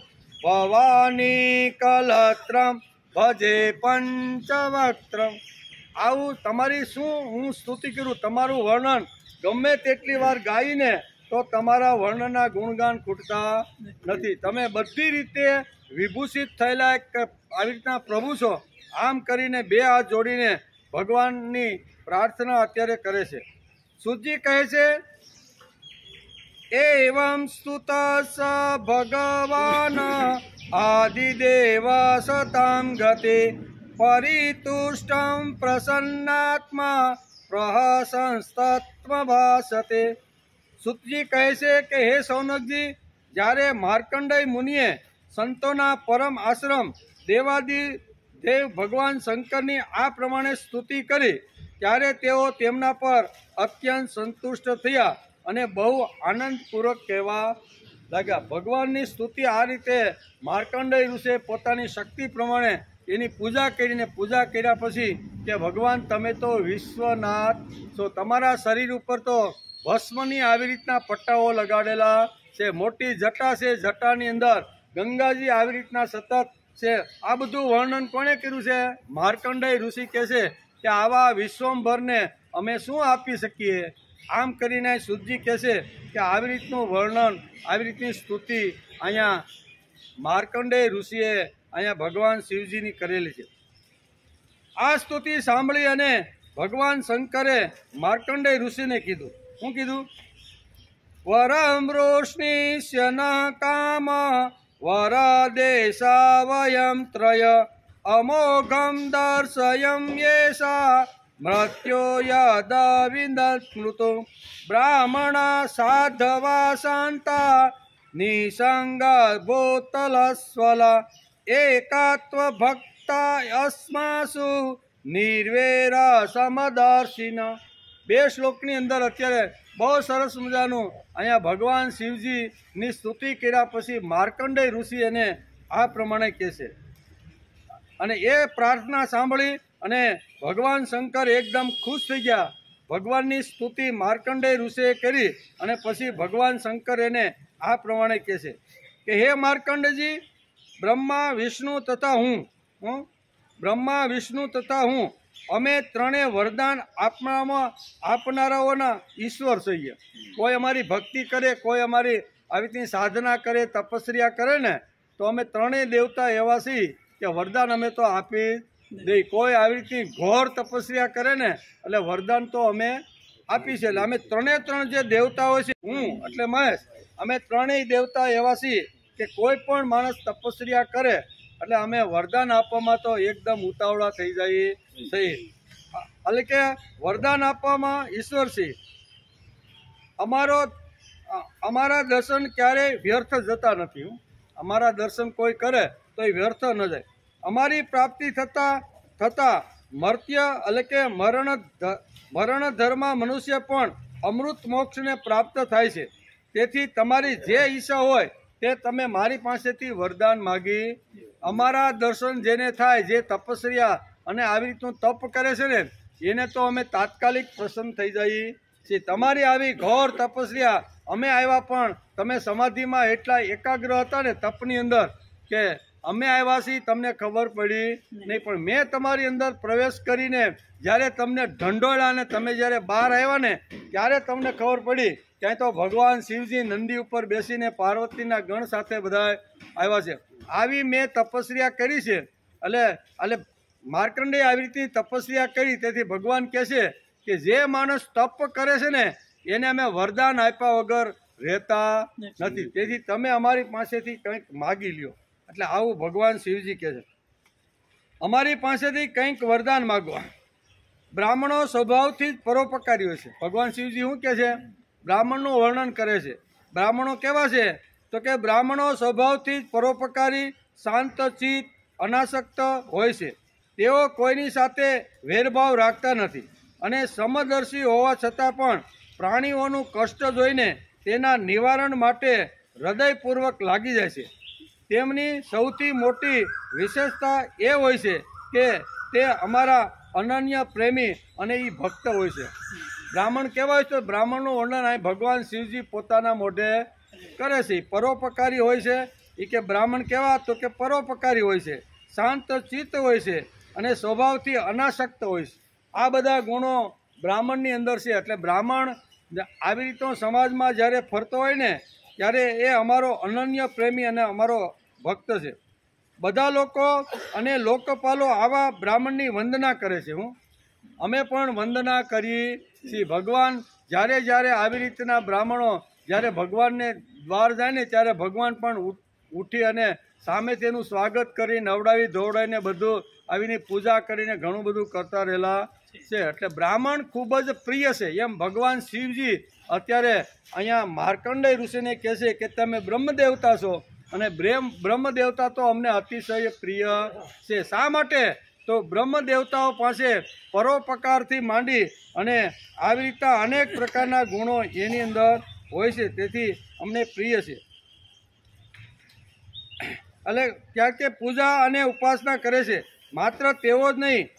ભવાની કલત્રમ ભજે પંચવક્ત્રમ. આવું તમારી શું હું સ્તુતિ કરું? તમારું વર્ણન ગમે તેટલી વાર ગાઈને તો તમારા વર્ણનના ગુણગાન ખૂટતા નથી. તમે બધી રીતે વિભૂષિત થયેલા એક આવી રીતના પ્રભુ છો. આમ કરીને બે હાથ જોડીને ભગવાનની પ્રાર્થના અત્યારે કરે છે. સુજી કહે છે, એવં સ્તુત સ ભગવાન આદિદેવ સતામ ગતે પરિતુષ્ટમ પ્રસન્નાત્મા પ્રહસંસ્તત્વ ભાસતે. સુતજી કહે છે કે હે સૌનકજી, જ્યારે માર્કંડેય મુનિએ સંતોના પરમ આશ્રમ દેવ ભગવાન શંકરની આ પ્રમાણે સ્તુતિ કરી ત્યારે તેઓ તેમના પર અત્યંત સંતુષ્ટ થયા અને બહુ આનંદપૂર્વક કહેવા લાગ્યા. ભગવાનની સ્તુતિ આ રીતે માર્કંડેય ઋષિએ પોતાની શક્તિ પ્રમાણે એની પૂજા કરીને પૂજા કર્યા પછી કે ભગવાન તમે તો વિશ્વનાથ છો, તમારા શરીર ઉપર તો ભસ્મની આવી રીતના પટ્ટાઓ લગાડેલા છે, મોટી જટા છે, જટાની અંદર ગંગાજી આવી રીતના સતત છે. આ બધું વર્ણન કોણે કર્યું છે? માર્કંડેય ઋષિ કહે છે કે આવા વિશ્વંભરને અમે શું આપી શકીએ. આમ કરીને સુતજી કહે છે કે આવી રીતનું વર્ણન, આવી રીતની સ્તુતિ અહીંયા માર્કંડેય ઋષિએ અહીંયા ભગવાન શિવજીની કરેલી છે. આ સ્તુતિ સાંભળી અને ભગવાન શંકરે માર્કંડેય ઋષિને કીધું. શું કીધું? વરમ રોષ્ણિષ્ય ન કામ વરદેશા વયમ ત્રય અમોઘમ દર્શયમ યેષા મૃત્યો યદ વિદસ્મૃતો બ્રાહ્મણા સાધવા શાંતા નિસંગ ભૂતલસ્વલ એકાત્વ ભક્તા અસ્માસુ નિર્વેર સમદર્શિન. બે શ્લોકની અંદર અત્યારે બહુ સરસ મજાનું અહીંયા ભગવાન શિવજીની સ્તુતિ કર્યા પછી માર્કંડેય ઋષિ એને આ પ્રમાણે કહે છે. અને એ પ્રાર્થના સાંભળી અને ભગવાન શંકર એકદમ ખુશ થઈ ગયા. ભગવાનની સ્તુતિ માર્કંડેય ઋષિએ કરી અને પછી ભગવાન શંકર એને આ પ્રમાણે કહે છે કે હે માર્કંડજી, બ્રહ્મા વિષ્ણુ તથા હું બ્રહ્મા વિષ્ણુ તથા હું અમે ત્રણેય વરદાન આપનારાઓના ઈશ્વર છીએ. કોઈ અમારી ભક્તિ કરે, કોઈ અમારી આવી રીતની સાધના કરે, તપસ્યા કરે ને તો અમે ત્રણેય દેવતા એવા છીએ કે વરદાન અમે તો આપી દઈ. કોઈ આવી રીતની ઘોર તપસ્યા કરે ને એટલે વરદાન તો અમે આપી છે. એટલે અમે ત્રણ જે દેવતાઓ છે, હું એટલે મહેશ, અમે ત્રણેય દેવતા એવા છીએ કે કોઈ પણ માણસ તપસ્યા કરે એટલે અમે વરદાન આપવામાં તો એકદમ ઉતાવળા થઈ જઈએ છીએ. એટલે કે વરદાન આપવામાં ઈશ્વર છે. અમારા દર્શન ક્યારેય વ્યર્થ જતા નથી. અમારા દર્શન કોઈ કરે તો એ વ્યર્થ ન જાય. અમારી પ્રાપ્તિ થતાં મર્ત્ય એટલે કે મરણ ધર્મ મનુષ્ય પણ અમૃત મોક્ષને પ્રાપ્ત થાય છે. તેથી તમારી જે ઈચ્છા હોય તે તમે મારી પાસેથી વરદાન માગી. અમારા દર્શન જેને થાય, જે તપસ્યા અને આવી રીતનું તપ કરે છે ને એને તો અમે તાત્કાલિક પ્રસન્ન થઈ જઈએ છીએ. તમારી આવી ઘોર તપસ્યા અમે આવ્યા પણ તમે સમાધિમાં એટલા એકાગ્ર હતા ને તપની અંદર કે અમે આવ્યા છીએ તમને ખબર પડી નહીં. પણ મેં તમારી અંદર પ્રવેશ કરીને જ્યારે તમને ઢંઢોળ્યા અને તમે જ્યારે બહાર આવ્યા ને ત્યારે તમને ખબર પડી. ત્યાં તો ભગવાન શિવજી નંદી ઉપર બેસીને પાર્વતીના ગણ સાથે બધા આવ્યા છે. આવી મેં તપસ્યા કરી છે. એટલે માર્કંડેય આવી રીતની તપસ્યા કરી. તેથી ભગવાન કહે છે કે જે માણસ તપ કરે છે ને એને અમે વરદાન આપ્યા વગર રહેતા નથી. તેથી તમે અમારી પાસેથી કંઈક માગી લ્યો. એટલે આવું ભગવાન શિવજી કહે છે, અમારી પાસેથી કંઈક વરદાન માગવા. બ્રાહ્મણો સ્વભાવથી જ પરોપકારી હોય છે. ભગવાન શિવજી શું કહે છે? બ્રાહ્મણનું વર્ણન કરે છે. બ્રાહ્મણો કેવા છે? તો કે બ્રાહ્મણો સ્વભાવથી જ પરોપકારી, શાંતચિત્ત, અનાસક્ત હોય છે. તેઓ કોઈની સાથે વેરભાવ રાખતા નથી અને સમદર્શી હોવા છતાં પણ પ્રાણીઓનું કષ્ટ જોઈને તેના નિવારણ માટે હૃદયપૂર્વક લાગી જાય છે. તેમની સૌથી મોટી વિશેષતા એ હોય છે કે તે અમારા અનન્ય પ્રેમી અને એ ભક્ત હોય છે. બ્રાહ્મણ કેવા હોય છે? બ્રાહ્મણનું વર્ણન અહીં ભગવાન શિવજી પોતાના મોઢે કરે છે. પરોપકારી હોય છે. એ કે બ્રાહ્મણ કેવા? તો કે પરોપકારી હોય છે, શાંત ચિત્ત હોય છે અને સ્વભાવથી અનાસક્ત હોય છે. આ બધા ગુણો બ્રાહ્મણની અંદર છે. એટલે બ્રાહ્મણ આવી રીતનો સમાજમાં જ્યારે ફરતો હોય ને ત્યારે એ અમારો અનન્ય પ્રેમી અને અમારો ભક્ત છે. બધા લોકો અને લોકપાલો આવા બ્રાહ્મણની વંદના કરે છે. અમે પણ વંદના કરીએ છીએ. ભગવાન જ્યારે આવી રીતના બ્રાહ્મણો જ્યારે ભગવાનને દ્વાર જાય ને ત્યારે ભગવાન પણ ઉઠી અને સામે તેનું સ્વાગત કરી નવડાવી ધોવડાવીને બધું આવીને પૂજા કરીને ઘણું બધું કરતા રહેલા છે. એટલે બ્રાહ્મણ ખૂબ જ પ્રિય છે. એમ ભગવાન શિવજી અત્યારે અહીંયા માર્કંડેય ઋષિને કહે છે કે તમે બ્રહ્મદેવતા છો અને બ્રહ્મદેવતા તો અમને અતિશય પ્રિય છે. શા માટે? તો બ્રહ્મદેવતાઓ પાસે પરોપકારથી માંડી અને આવી રીતના અનેક પ્રકારના ગુણો એની અંદર હોય છે. તેથી અમને પ્રિય છે. એટલે ક્યાંક પૂજા અને ઉપાસના કરે છે. માત્ર તેઓ જ નહીં,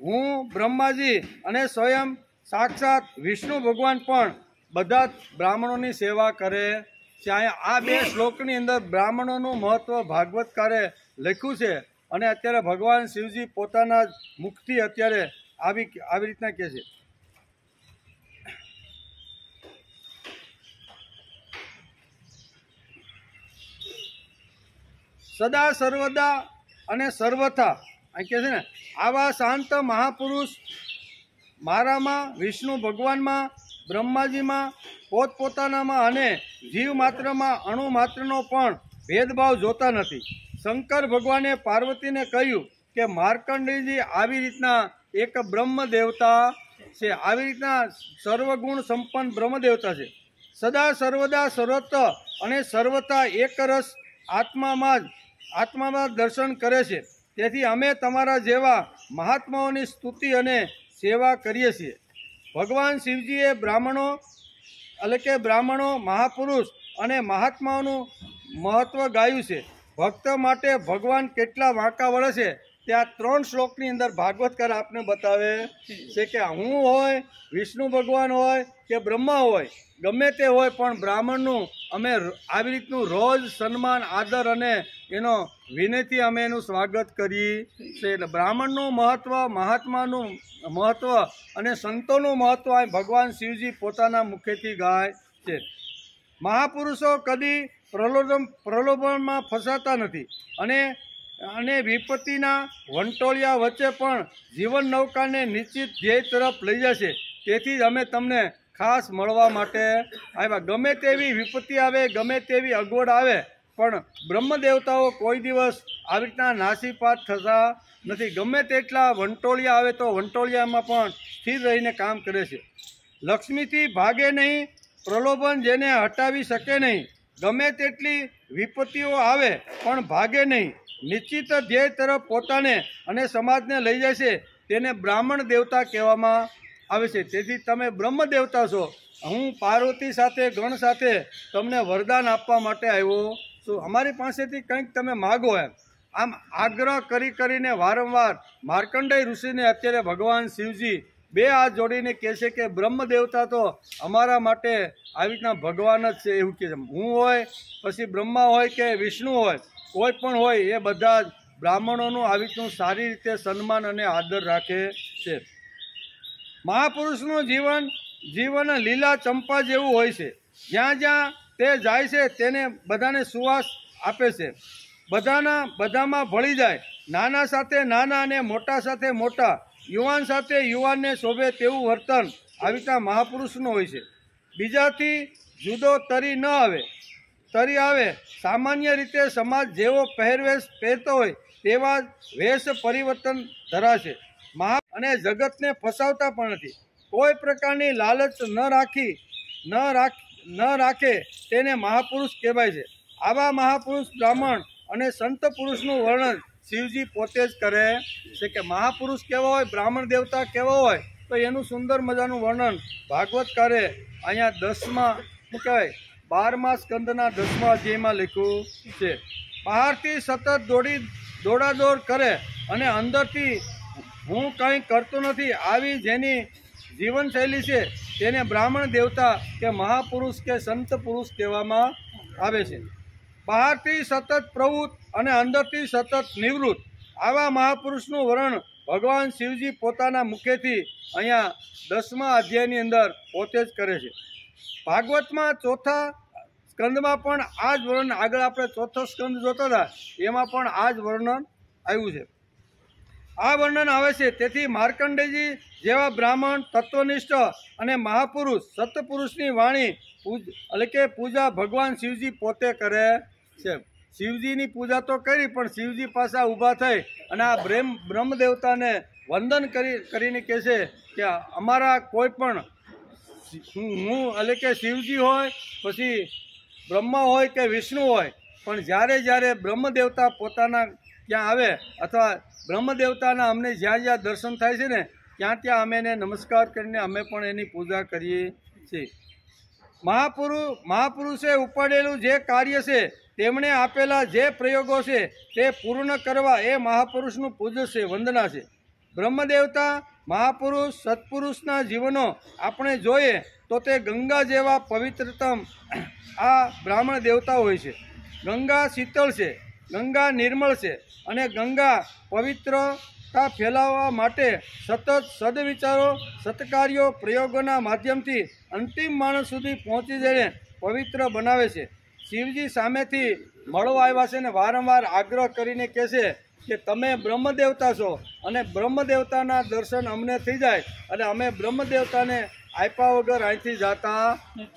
હું બ્રહ્માજી અને સ્વયં સાક્ષાત વિષ્ણુ ભગવાન પણ બધા જ બ્રાહ્મણોની સેવા કરે છે. આ બે શ્લોકની અંદર બ્રાહ્મણોનું મહત્વ ભાગવતકારે લખ્યું છે અને અત્યારે ભગવાન શિવજી પોતાના મુખથી અત્યારે આવી રીતના કહે છે. સદા સર્વદા અને સર્વથા અહીં કહે છે ને, આવા શાંત મહાપુરુષ મારામાં, વિષ્ણુ ભગવાનમાં, બ્રહ્માજીમાં, પોતપોતાનામાં અને જીવ માત્રમાં અણુ માત્રનો પણ ભેદભાવ જોતા નથી. શંકર ભગવાને પાર્વતીને કહ્યું કે માર્કંડેયજી આવી રીતના એક બ્રહ્મ દેવતા છે, આવી રીતના સર્વગુણ સંપન્ન બ્રહ્મ દેવતા છે. સદા સર્વદા સર્વત્ર અને સર્વતા એક રસ આત્મામાં દર્શન કરે છે. તેથી અમે તમારા જેવા મહાત્માઓની સ્તુતિ અને સેવા કરીએ છીએ. ભગવાન શિવજીએ બ્રાહ્મણો, મહાપુરુષ અને મહાત્માઓનું મહત્વ ગાયું છે. ભક્ત માટે ભગવાન કેટલા વાંકા વળે છે તે આ 3 શ્લોકની અંદર ભાગવતકાર આપને બતાવે છે કે હું હોય, વિષ્ણુ ભગવાન હોય કે બ્રહ્મા હોય, ગમે તે હોય, પણ બ્રાહ્મણનું અમે આવી રીતનું રોજ સન્માન, આદર અને એનો વિનયથી અમે એનું સ્વાગત કરીએ છીએ. એટલે બ્રાહ્મણનું મહત્વ, મહાત્માનું મહત્વ અને સંતોનું મહત્વ ભગવાન શિવજી પોતાના મુખેથી ગાય છે. મહાપુરુષો કદી પ્રલોભનમાં ફસાતા નથી અને વિપત્તિના વંટોળિયા વચ્ચે પણ જીવન નૌકાને નિશ્ચિત ધ્યેય તરફ લઈ જશે. તેથી જ અમે તમને ખાસ મળવા માટે આવ્યા. ગમે તેવી વિપત્તિ આવે, ગમે તેવી અગવડ આવે, પણ બ્રહ્મ દેવતાઓ કોઈ દિવસ આવી રીતના નાસીપાત થતા નથી. ગમે તેટલા વંટોળિયા આવે તો વંટોળિયામાં પણ સ્થિર રહીને કામ કરે છે. લક્ષ્મીથી ભાગે નહીં, પ્રલોભન જેને હટાવી શકે નહીં. ગમે તેટલી વિપત્તિઓ આવે પણ ભાગે નહીં. નિશ્ચિત ધ્યેય તરફ પોતાને અને સમાજને લઈ જાય છે, તેને બ્રાહ્મણ દેવતા કહેવામાં આવે છે. તેથી તમે બ્રહ્મ દેવતા છો. હું પાર્વતી સાથે, ગણ સાથે તમને વરદાન આપવા માટે આવ્યો છું. અમારી પાસેથી કંઈક તમે માગો એમ. આમ આગ્રહ કરીને વારંવાર માર્કંડેય ઋષિને અત્યારે ભગવાન શિવજી 2 હાથ જોડીને કહે છે કે બ્રહ્મ દેવતા તો અમારા માટે આવી રીતના ભગવાન જ છે, એવું કહે છે. હું હોય, પછી બ્રહ્મા હોય કે વિષ્ણુ હોય, કોઈ પણ હોય, એ બધા જ બ્રાહ્મણોનું આવી રીતનું સારી રીતે સન્માન અને આદર રાખે છે. મહાપુરુષનું જીવન લીલા ચંપા જેવું હોય છે. જ્યાં જ્યાં તે જાય છે તેને બધાને સુવાસ આપે છે. બધામાં ભળી જાય. નાના સાથે નાના અને મોટા સાથે મોટા, યુવાન સાથે યુવાનને શોભે તેવું વર્તન આવી રીતના મહાપુરુષનું હોય છે. બીજાથી જુદો તરી આવે. સામાન્ય રીતે સમાજ જેવો પહેરવેશ પહેરતો હોય તેવા વેશ પરિવર્તન ધરાશે. અને જગતને ફસાવતા પણ નથી. કોઈ પ્રકારની લાલચ ન રાખે તેને મહાપુરુષ કહેવાય છે. આવા મહાપુરુષ બ્રાહ્મણ અને સંત પુરુષનું વર્ણન શિવજી પોતે જ કરે છે કે મહાપુરુષ કેવો હોય, બ્રાહ્મણ દેવતા કેવો હોય, તો એનું સુંદર મજાનું વર્ણન ભાગવતકારે અહીંયા 12મા સ્કંદના 10મા અધ્યાયમાં લખ્યું છે. બહારથી સતત દોડાદોડ કરે અને અંદરથી હું કંઈ કરતો નથી, આવી જેની જીવનશૈલી છે તેને બ્રાહ્મણ દેવતા કે મહાપુરુષ કે સંત પુરુષ કહેવામાં આવે છે. બહારથી સતત પ્રવૃત્ત અને અંદરથી સતત નિવૃત્ત, આવા મહાપુરુષનું વર્ણન ભગવાન શિવજી પોતાના મુખેથી અહીંયા 10મા અધ્યાયની અંદર પોતે જ કરે છે. ભાગવતમાં 4થા સ્કંદમાં પણ આ જ વર્ણન, આગળ આપણે 4થો સ્કંદ જોતા હતા એમાં પણ આ જ વર્ણન આવ્યું છે. આ વર્ણન આવે છે. તેથી માર્કંડેયજી જેવા બ્રાહ્મણ, તત્વનિષ્ઠ અને મહાપુરુષ સત્પુરુષની વાણી એટલે કે પૂજા ભગવાન શિવજી પોતે કરે છે. શિવજીની પૂજા તો કરી, પણ શિવજી પાછા ઊભા થઈ અને આ બ્રહ્મ દેવતાને વંદન કરીને કહે છે કે અમારા કોઈ પણ હું એટલે કે શિવજી હોય, પછી બ્રહ્મા હોય કે વિષ્ણુ હોય, પણ જ્યારે બ્રહ્મ દેવતા પોતાના ત્યાં આવે અથવા બ્રહ્મ દેવતાના અમને જ્યાં દર્શન થાય છે ને ત્યાં અમે એને નમસ્કાર કરીને અમે પણ એની પૂજા કરીએ છીએ. મહાપુરુષે ઉપાડેલું જે કાર્ય છે તેમણે આપેલા જે પ્રયોગો છે તે પૂર્ણ કરવા એ મહાપુરુષનું પૂજ્ય છે, વંદના છે. બ્રહ્મદેવતા મહાપુરુષ સત્પુરુષના જીવનો આપણે જોઈએ તો તે ગંગા જેવા પવિત્રતમ આ બ્રાહ્મણ દેવતા હોય છે. ગંગા શીતળ છે, ગંગા નિર્મળ છે અને ગંગા પવિત્રતા ફેલાવવા માટે સતત સદવિચારો સત્કાર્યો પ્રયોગોના માધ્યમથી અંતિમ માણસ સુધી પહોંચી જઈને પવિત્ર બનાવે છે. શિવજી સામેથી મળવા આવ્યા છે ને વારંવાર આગ્રહ કરીને કહે છે કે તમે બ્રહ્મદેવતા છો અને બ્રહ્મદેવતાના દર્શન અમને થઈ જાય અને અમે બ્રહ્મદેવતાને આપ્યા વગર અહીંથી જતા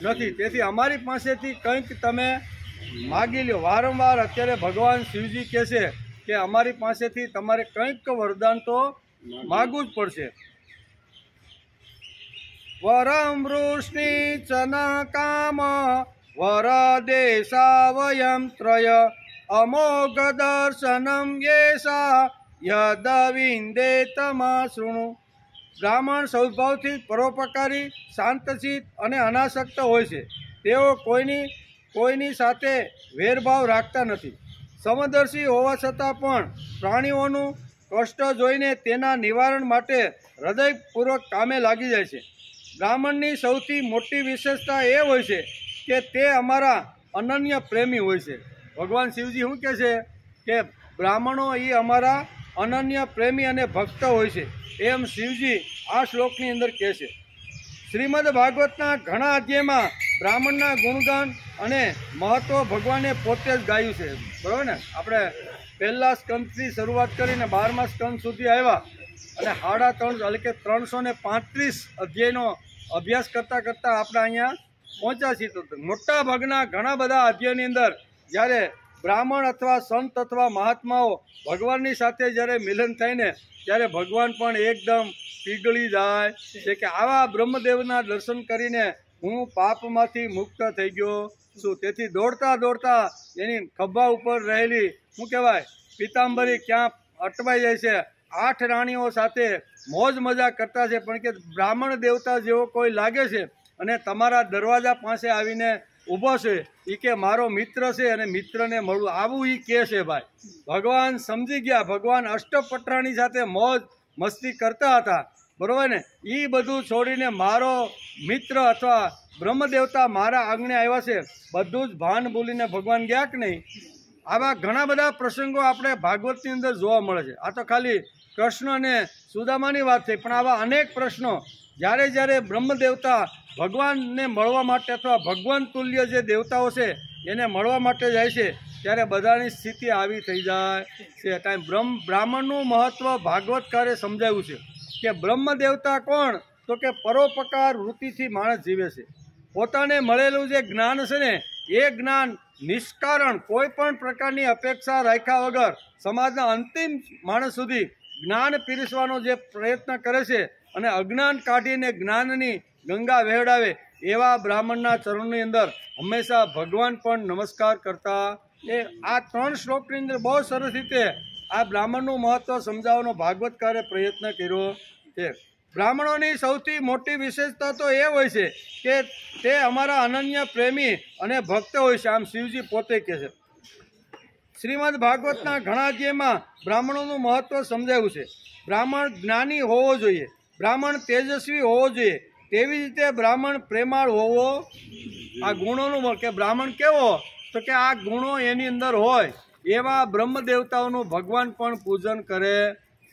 નથી, તેથી અમારી પાસેથી કંઈક તમે માગી લો. વારંવાર અત્યારે ભગવાન શિવજી કહે છે કે અમારી પાસેથી તમારે કંઈક વરદાન તો માગવું જ પડશે. વરમ વૃષ્ણિ ચના કામ વરદેશા વયમ ત્રય અમોઘ દર્શનમ યેસા યદ વિંદે તમા શૃણુ. બ્રાહ્મણ સ્વભાવથી પરોપકારી, શાંતચિત્ત અને અનાસક્ત હોય છે. તેઓ કોઈની સાથે વેરભાવ રાખતા નથી. સમદર્શી હોવા છતાં પણ પ્રાણીઓનું કષ્ટ જોઈને તેના નિવારણ માટે હૃદયપૂર્વક કામે લાગી જાય છે. બ્રાહ્મણની સૌથી મોટી વિશેષતા એ હોય છે કે તે અમારા અનન્ય પ્રેમી હોય છે. ભગવાન શિવજી શું કહે છે કે બ્રાહ્મણો એ અમારા અનન્ય પ્રેમી અને ભક્ત હોય છે, એમ શિવજી આ શ્લોકની અંદર કહે છે. શ્રીમદ ભાગવતના ઘણા અધ્યાયમાં બ્રાહ્મણના ગુણગાન અને મહત્વ ભગવાને પોતે જ ગાયું છે, બરાબર ને. આપણે પહેલા સ્કંદથી શરૂઆત કરીને 12મા સ્કંદ સુધી આવ્યા અને 3.5 એટલે કે 335 અધ્યાયનો અભ્યાસ કરતાં આપણે અહીંયા પહોંચ્યા છીએ. તો મોટા ભાગના ઘણા બધા અધ્યાયની અંદર જ્યારે બ્રાહ્મણ અથવા સંત અથવા મહાત્માઓ ભગવાનની સાથે જ્યારે મિલન થાય ને ત્યારે ભગવાન પણ એકદમ પીગળી જાય છે કે આવા બ્રહ્મદેવના દર્શન કરીને હું પાપમાંથી મુક્ત થઈ ગયો છું. તેથી દોડતા દોડતા એની ખભા ઉપર રહેલી શું કહેવાય પીતાંબરી ક્યાં અટવાઈ જાય છે. 8 રાણીઓ સાથે મોજ મજા કરતા છે, પણ કે બ્રાહ્મણ દેવતા જેવો કોઈ લાગે છે અને તમારા દરવાજા પાસે આવીને ઊભો છે, એ કે મારો મિત્ર છે અને મિત્રને મળવું, આવું એ કહે છે. ભાઈ ભગવાન સમજી ગયા. ભગવાન અષ્ટપટરાણી સાથે મોજ મસ્તી કરતા હતા, બરાબર ને. એ બધું છોડીને મારો મિત્ર અથવા બ્રહ્મદેવતા મારા આંગણે આવ્યા છે, બધું જ ભાન ભૂલીને ભગવાન ગયા કે નહીં. આવા ઘણા બધા પ્રસંગો આપણે ભાગવતની અંદર જોવા મળે છે. આ તો ખાલી કૃષ્ણ અને સુદામાની વાત થઈ, પણ આવા અનેક પ્રશ્નો જ્યારે બ્રહ્મદેવતા ભગવાનને મળવા માટે અથવા ભગવાન તુલ્ય જે દેવતાઓ છે એને મળવા માટે જાય છે ત્યારે બધાની સ્થિતિ આવી થઈ જાય છે. બ્રાહ્મણનું મહત્વ ભાગવતકારે સમજાવ્યું છે કે બ્રહ્મદેવતા કોણ, તો કે પરોપકાર વૃત્તિથી માણસ જીવે છે. પોતાને મળેલું જે જ્ઞાન છે ને એ જ્ઞાન નિષ્કારણ કોઈ પણ પ્રકારની અપેક્ષા રાખ્યા વગર સમાજના અંતિમ માણસ સુધી જ્ઞાન પીરસવાનો જે પ્રયત્ન કરે છે અને અજ્ઞાન કાઢીને જ્ઞાનની ગંગા વહેડાવે એવા બ્રાહ્મણના ચરણની અંદર હંમેશા ભગવાન પણ નમસ્કાર કરતા. એ આ 3 શ્લોકની અંદર બહુ સરસ રીતે આ બ્રાહ્મણનું મહત્વ સમજાવવાનો ભાગવતકારે પ્રયત્ન કર્યો છે. બ્રાહ્મણોની સૌથી મોટી વિશેષતા તો એ હોય છે કે તે અમારા અનન્ય પ્રેમી અને ભક્ત હોય છે, આમ શિવજી પોતે કહે છે. શ્રીમદ ભાગવતના ઘણા અધ્યાયમાં બ્રાહ્મણોનું મહત્વ સમજાવ્યું છે. બ્રાહ્મણ જ્ઞાની હોવો જોઈએ, બ્રાહ્મણ તેજસ્વી હોવો જોઈએ, તેવી રીતે બ્રાહ્મણ પ્રેમાળ હોવો. આ ગુણોનું કે બ્રાહ્મણ કેવો, તો કે આ ગુણો એની અંદર હોય એવા બ્રહ્મ દેવતાઓનું ભગવાન પણ પૂજન કરે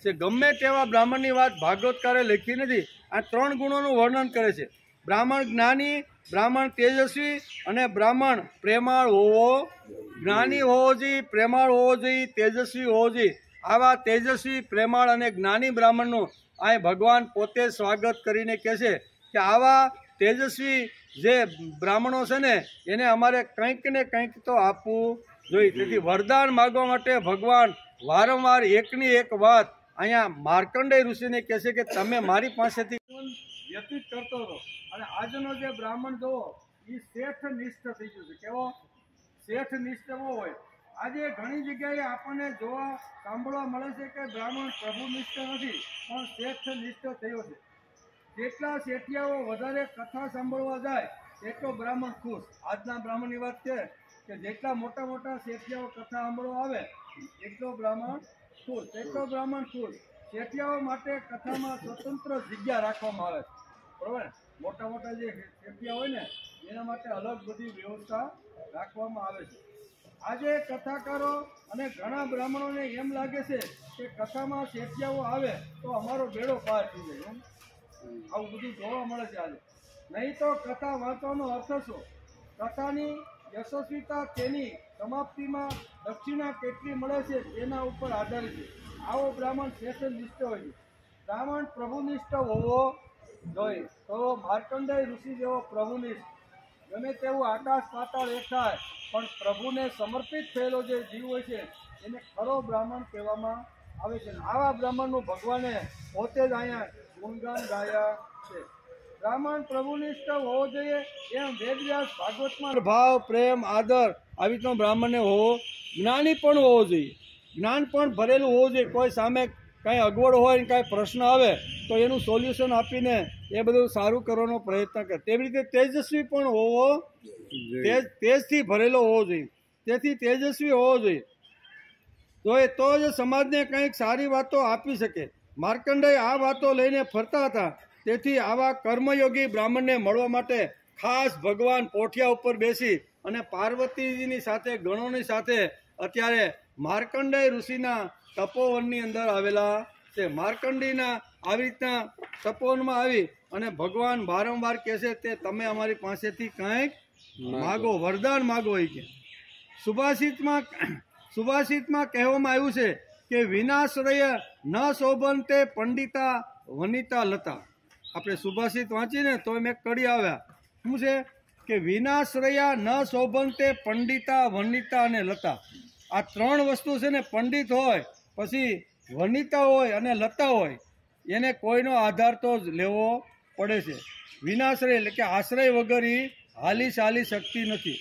છે. ગમે તેવા બ્રાહ્મણની વાત ભાગવતકારે લખી નથી. આ 3 ગુણોનું વર્ણન કરે છે. બ્રાહ્મણ જ્ઞાની, બ્રાહ્મણ તેજસ્વી અને બ્રાહ્મણ પ્રેમાળ હોવો. જ્ઞાની હોવો જોઈએ, પ્રેમાળ હોવો જોઈએ, તેજસ્વી હોવો જોઈએ. આવા તેજસ્વી, પ્રેમાળ અને જ્ઞાની બ્રાહ્મણનું આ ભગવાન પોતે સ્વાગત કરીને કહે છે કે આવા તેજસ્વી જે બ્રાહ્મણો છે ને એને અમારે કંઈક ને કંઈક તો આપવું જોઈએ. તેથી વરદાન માગવા માટે ભગવાન વારંવાર એકની એક વાત અહીંયા માર્કંડેય ઋષિને કહે છે કે તમે મારી પાસેથી વ્યતીત કરતો હતો અને આજનો જે બ્રાહ્મણ જોવો એ શેઠ નિષ્ઠ થઈ ગયું છે. કેવો શેઠ નિષ્ઠ હોય. આજે ઘણી જગ્યાએ આપણને જોવા સાંભળવા મળે છે કે બ્રાહ્મણ પ્રભુ નિષ્ઠ નથી પણ શેઠ નિષ્ઠ થયો છે. જેટલા શેઠિયાઓ વધારે કથા સાંભળવા જાય એટલો બ્રાહ્મણ ખુશ. આજના બ્રાહ્મણની વાત છે કે જેટલા મોટા મોટા શેઠિયાઓ કથા સાંભળવા આવે એટલો બ્રાહ્મણ ખુશ, એટલો બ્રાહ્મણ ખુશ. શેઠિયાઓ માટે કથામાં સ્વતંત્ર જગ્યા રાખવામાં આવે છે, બરાબર. મોટા મોટા જે શેઠિયા હોય ને એના માટે અલગ બધી વ્યવસ્થા રાખવામાં આવે છે. આજે કથાકારો અને ઘણા બ્રાહ્મણોને એમ લાગે છે કે કથામાં શેઠિયાઓ આવે તો અમારો બેડો પાર થઈ જાય. આવું બધું જોવા મળે છે આજે. નહીં તો કથા વાંચવાનો અર્થ શું? કથાની યશસ્વીતા તેની સમાપ્તિમાં દક્ષિણા કેટલી મળે છે તેના ઉપર આધારિત છે. આવો બ્રાહ્મણ શેષનિષ્ઠ હોય છે. બ્રાહ્મણ પ્રભુનિષ્ઠ હોવો જોઈએ. તો માર્કંડેય ઋષિ જેવો પ્રભુનિષ્ઠ, ગમે તેવું આકાશ પાતાળ એક થાય પણ પ્રભુને સમર્પિત થયેલો જે જીવ હોય છે એને ખરો બ્રાહ્મણ કહેવામાં આવે છે. આવા બ્રાહ્મણનું ભગવાને પોતે જ અહીંયા ગુણગાન ગાયા છે. બ્રાહ્મણ પ્રભુનિષ્ઠ હોવો જોઈએ એમ વેદવ્યાસ ભાગવતમાં ભાવ, પ્રેમ, આદર આવી રીતનો બ્રાહ્મણને હોવો. જ્ઞાની પણ હોવો જોઈએ, જ્ઞાન પણ ભરેલું હોવું જોઈએ. કોઈ સામે કાંઈ અગવડ હોય ને કાંઈ પ્રશ્ન આવે તો એનું સોલ્યુશન આપીને એ બધું સારું કરવાનો પ્રયત્ન કરે. તેવી રીતે તેજસ્વી પણ હોવો, તેજથી ભરેલો હોવો જોઈએ. તેથી તેજસ્વી હોવો જોઈએ તો જ સમાજને કંઈક સારી વાતો આપી શકે. માર્કંડેય આ વાતો લઈને ફરતા હતા. તેથી આવા કર્મયોગી બ્રાહ્મણને મળવા માટે ખાસ ભગવાન પોઠિયા ઉપર બેસી અને પાર્વતીજીની સાથે ગણોની સાથે અત્યારે માર્કંડેય ઋષિના તપોવનની અંદર આવેલા છે. માર્કંડેયના આવી રીતના તપોવનમાં આવી અને ભગવાન વારંવાર કહે છે તે તમે અમારી પાસેથી કંઈક માગો, વરદાન માગો. એ કે સુભાષિતમાં કહેવામાં આવ્યું છે કે વિનાશ્રય ન શોભનતે પંડિતા વનિતા લતા. આપણે સુભાષિત વાંચીને તો એમ એક કડી આવ્યા. શું છે કે વિનાશ્રયા ન શોભનતે પંડિતા વનિતા અને લતા. આ ત્રણ વસ્તુ છે ને, પંડિત હોય, પછી વનિતા હોય અને લતા હોય, એને કોઈનો આધાર તો જ લેવો પડે છે. વિનાશ્રય એટલે કે આશ્રય વગર એ હાલી ચાલી શકતી નથી.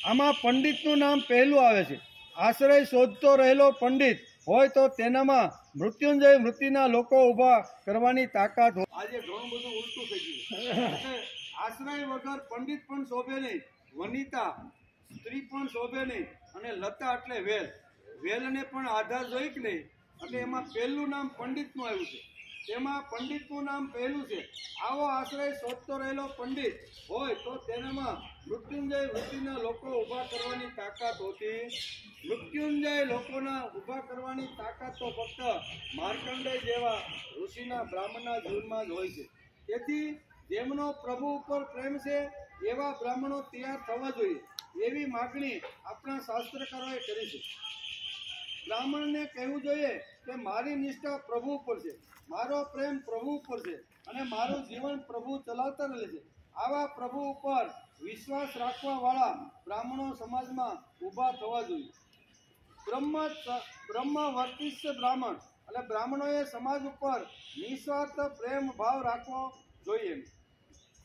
આમાં પંડિતનું નામ પહેલું આવે છે. આશ્રય શોધતો રહેલો પંડિત હોય તો તેનામાં મૃત્યુંજય વૃત્તિના લોકો ઊભા કરવાની તાકાત હોય. આજે ઘણું બધું ઉલટું થઈ ગયું. આશ્રય વગર પંડિત પણ શોભે નહીં, વનિતા સ્ત્રી પણ શોભે નહીં, અને લતા એટલે વેલ, વેલને પણ આધાર જોઈ કે નહીં. એટલે એમાં પહેલું નામ પંડિતનું આવ્યું છે. તેમાં પંડિતનું નામ પહેલું છે. આવો આશ્રય શોધતો રહેલો પંડિત હોય તો તેનામાં મૃત્યુંજય વૃત્તિના લોકો ઊભા કરવાની તાકાત હોતી. મૃત્યુંજય લોકોના ઊભા કરવાની તાકાત તો ફક્ત માર્કંડેય જેવા ઋષિના બ્રાહ્મણના જીવનમાં જ હોય છે. તેથી જેમનો પ્રભુ ઉપર પ્રેમ છે એવા બ્રાહ્મણો તૈયાર થવા જોઈએ એવી માગણી આપણા શાસ્ત્રકારોએ કરી છે. બ્રાહ્મણને કહેવું જોઈએ કે મારી નિષ્ઠા પ્રભુ ઉપર છે, મારો પ્રેમ પ્રભુ ઉપર છે અને મારું જીવન પ્રભુ ચલાવતા રહે છે. આવા પ્રભુ ઉપર વિશ્વાસ રાખવાવાળા બ્રાહ્મણો સમાજમાં ઊભા થવા જોઈએ. બ્રહ્મવર્તિષ્ઠ બ્રાહ્મણ એટલે બ્રાહ્મણોએ સમાજ ઉપર નિસ્વાર્થ પ્રેમ ભાવ રાખવો જોઈએ.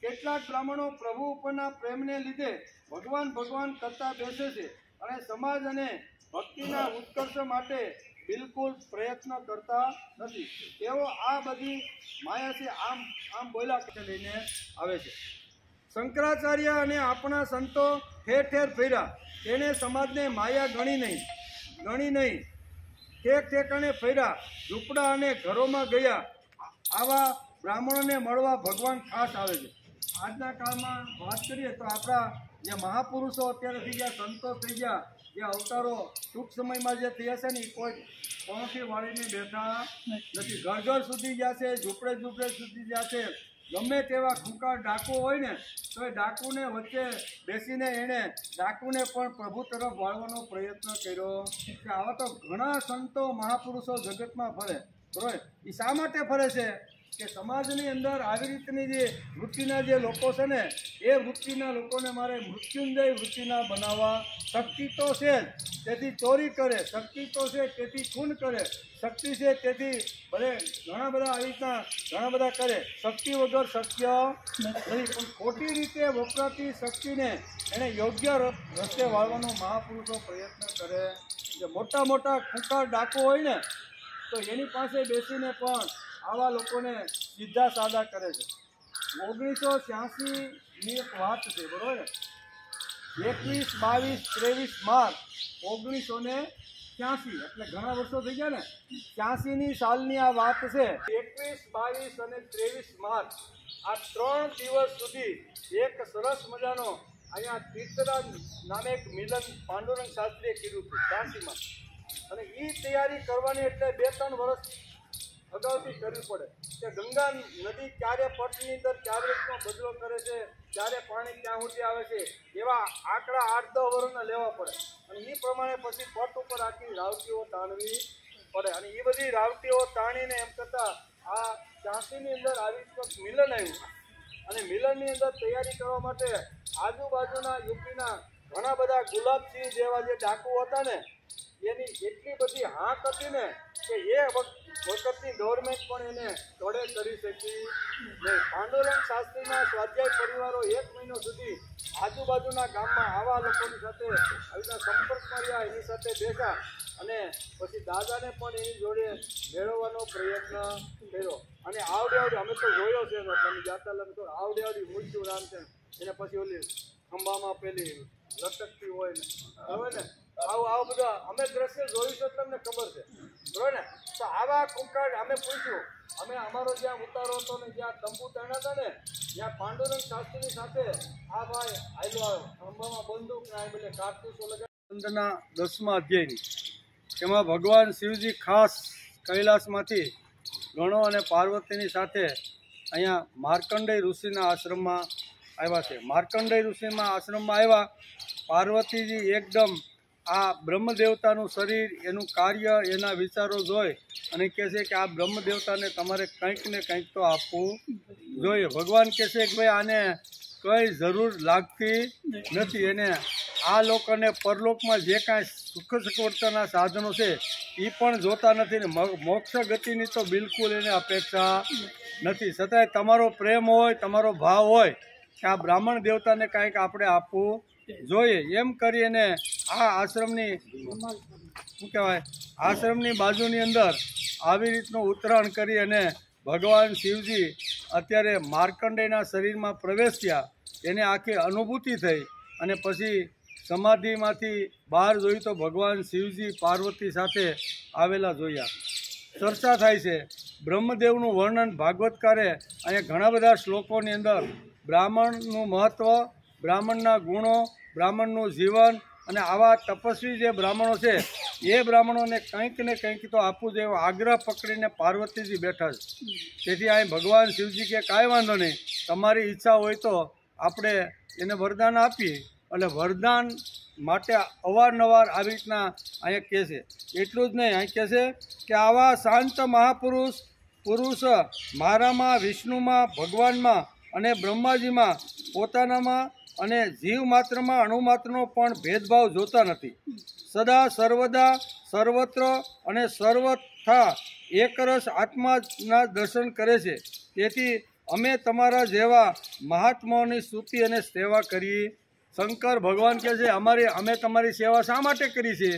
કેટલાક બ્રાહ્મણો પ્રભુ ઉપરના પ્રેમને લીધે ભગવાન કરતા બેસે છે અને સમાજ અને ભક્તિના ઉત્કર્ષ માટે બિલકુલ પ્રયત્ન કરતા નથી. તેઓ આ બધી માયા છે આમ બોલ્યા લઈને આવે છે. શંકરાચાર્ય અને આપણા સંતો ઠેર ઠેર ફર્યા, તેને સમાજને માયા ગણી નહીં. ઠેક ઠેકાણે ફર્યા, ઝૂંપડા અને ઘરોમાં ગયા. આવા બ્રાહ્મણોને મળવા ભગવાન ખાસ આવે છે. આજના કાળમાં વાત કરીએ તો આપણા જે મહાપુરુષો અત્યારે થઈ ગયા, સંતો થઈ ગયા, જે અવતારો ટૂંક સમયમાં જે થયા છે ને એ કોઈ કોણથી વાળીને બેઠા નથી. ઘર સુધી ગયા છે, ઝૂંપડે સુધી ગયા છે. ગમે તેવા ખૂંખાર ડાકુ હોય ને તો એ ડાકુને વચ્ચે બેસીને એણે ડાકુને પણ પ્રભુ તરફ વાળવાનો પ્રયત્ન કર્યો. કે આવા તો ઘણા સંતો મહાપુરુષો જગતમાં ફરે, બરોબર. એ શા માટે ફરે છે કે સમાજની અંદર આવી રીતની જે વૃત્તિના જે લોકો છે ને એ વૃત્તિના લોકોને મારે મૃત્યુંજય વૃત્તિના બનાવવા. શક્તિ તો છે તેથી ચોરી કરે, શક્તિ તો છે તેથી ખૂન કરે, શક્તિ છે તેથી ભલે ઘણા બધા આવી રીતના ઘણા બધા કરે. શક્તિ વગર શક્ય નથી, પણ ખોટી રીતે વપરાતી શક્તિને એને યોગ્ય રસ્તે વાળવાનો મહાપુરુષો પ્રયત્ન કરે. જે મોટા મોટા ખૂંખાર ડાકુ હોય ને તો એની પાસે બેસીને પણ આવા લોકોને સીધા સાદા કરે છે. 1986ની એક વાત છે, બરોબર. 21, 22, 23 માર્ચ 1986 એટલે ઘણા વર્ષો થઈ ગયા ને. 86ની સાલની આ વાત છે. 21, 22 અને 23 માર્ચ આ 3 દિવસ સુધી એક સરસ મજાનો અહીંયા તીર્થરાજ નામે એક મિલન પાંડુરંગ શાસ્ત્રીએ કર્યું હતું 86માં. અને એ તૈયારી કરવાની એટલે 2-3 વર્ષ અગાઉથી કરવી પડે કે ગંગા નદી ક્યારે પટની અંદર ક્યારે રીતનો બદલો કરે છે, ક્યારે પાણી ક્યાં સુધી આવે છે, એવા આંકડા 8-10 વર્ષના લેવા પડે. અને એ પ્રમાણે પછી પટ ઉપર આખી રાવટીઓ તાણવી પડે. અને એ બધી રાવટીઓ તાણીને એમ કરતાં આ 86ની અંદર આવી મિલન આવ્યું. અને મિલનની અંદર તૈયારી કરવા માટે આજુબાજુના યુપીના ઘણા બધા ગુલાબસિંહ જેવા જે ડાકુ હતા ને એની એટલી બધી હાંક હતી ને કે એ વખતની ગવર્મેન્ટ પણ એને તોડે કરી શકી નહીં. પાંડુરંગ શાસ્ત્રીના સ્વાધ્યાય પરિવારો 1 મહિનો સુધી આજુબાજુના ગામમાં આવા લોકોની સાથે આવી સંપર્કમાં રહ્યા, એની સાથે બેઠા અને પછી દાદાને પણ એની જોડે મેળવવાનો પ્રયત્ન કર્યો. અને આવડે અમે તો જોયો છે તમે જાતા લગતો આવડે મૂર્તિઓ રામ છે એને પછી ઓલી ખંભામાં પેલી લટકતી હોય ને હવે ને આવું બધા અમે દ્રશ્ય જોયું છે તમને ખબર છે બરોબર ને. તો આવા કુંકાળ અમે પૂછ્યું, અમે અમારો જ્યાં ઉતારો હતો ને જ્યાં તંબુ તાણ્યા હતા ને ત્યાં પાંડુરંગ શાસ્ત્રીની સાથે આ ભાઈ આયલો આવ્યો ખંભામાં બંદૂક ને આ બધે કારતૂસો લગાડના 10મા અધ્યાયની એમાં ભગવાન શિવજી ખાસ કૈલાસમાંથી ગણો અને પાર્વતીની સાથે અહીંયા માર્કંડેય ઋષિના આશ્રમમાં આવ્યા છે. માર્કંડેય ઋષિના આશ્રમમાં આવ્યા. પાર્વતીજી એકદમ આ બ્રહ્મદેવતાનું શરીર, એનું કાર્ય, એના વિચારો જોઈ અને કહે છે કે આ બ્રહ્મદેવતાને તમારે કંઈક ને કંઈક તો આપવું જોઈએ. ભગવાન કહે છે કે ભાઈ આને કંઈ જરૂર લાગતી નથી. એને આ લોક અને પરલોકમાં જે કાંઈ સુખ સગવડતાના સાધનો છે એ પણ જોતા નથી ને મોક્ષ ગતિની તો બિલકુલ એને અપેક્ષા નથી. છતાંય તમારો પ્રેમ હોય, તમારો ભાવ હોય કે આ બ્રાહ્મણ દેવતાને કાંઈક આપણે આપવું જોઈએ એમ કરીને આ આશ્રમની શું કહેવાય આશ્રમની બાજુની અંદર આવી રીતનું ઉતરાણ કરી અને ભગવાન શિવજી અત્યારે માર્કંડેયના શરીરમાં પ્રવેશ્યા. એને આખી અનુભૂતિ થઈ અને પછી સમાધિમાંથી બહાર જોયું તો ભગવાન શિવજી પાર્વતી સાથે આવેલા જોયા. ચર્ચા થાય છે બ્રહ્મદેવનું વર્ણન ભાગવતકારે અહીંયા ઘણા બધા શ્લોકોની અંદર બ્રાહ્મણનું મહત્ત્વ, બ્રાહ્મણના ગુણો, બ્રાહ્મણનું જીવન અને આવા તપસ્વી જે બ્રાહ્મણો છે એ બ્રાહ્મણોને કંઈક ને કંઈક તો આપવું જોઈએ આગ્રહ પકડીને પાર્વતીજી બેઠા છે. તેથી અહીં ભગવાન શિવજી કે કાંઈ વાંધો નહીં, તમારી ઈચ્છા હોય તો આપણે એને વરદાન આપીએ. એટલે વરદાન માટે અવારનવાર આવી રીતના અહીંયા કહે છે. એટલું જ નહીં, અહીં કહે છે કે આવા શાંત મહાપુરુષ મારામાં, વિષ્ણુમાં, ભગવાનમાં અને બ્રહ્માજીમાં, પોતાનામાં અને જીવ માત્રમાં અણુમાત્રનો પણ ભેદભાવ જોતા નથી. સદા સર્વદા સર્વત્ર અને સર્વથા એકરસ આત્માના દર્શન કરે છે. તેથી અમે તમારા જેવા મહાત્માઓની સ્તુતિ અને સેવા કરીએ. શંકર ભગવાન કહે છે અમે તમારી સેવા શા માટે કરી છે,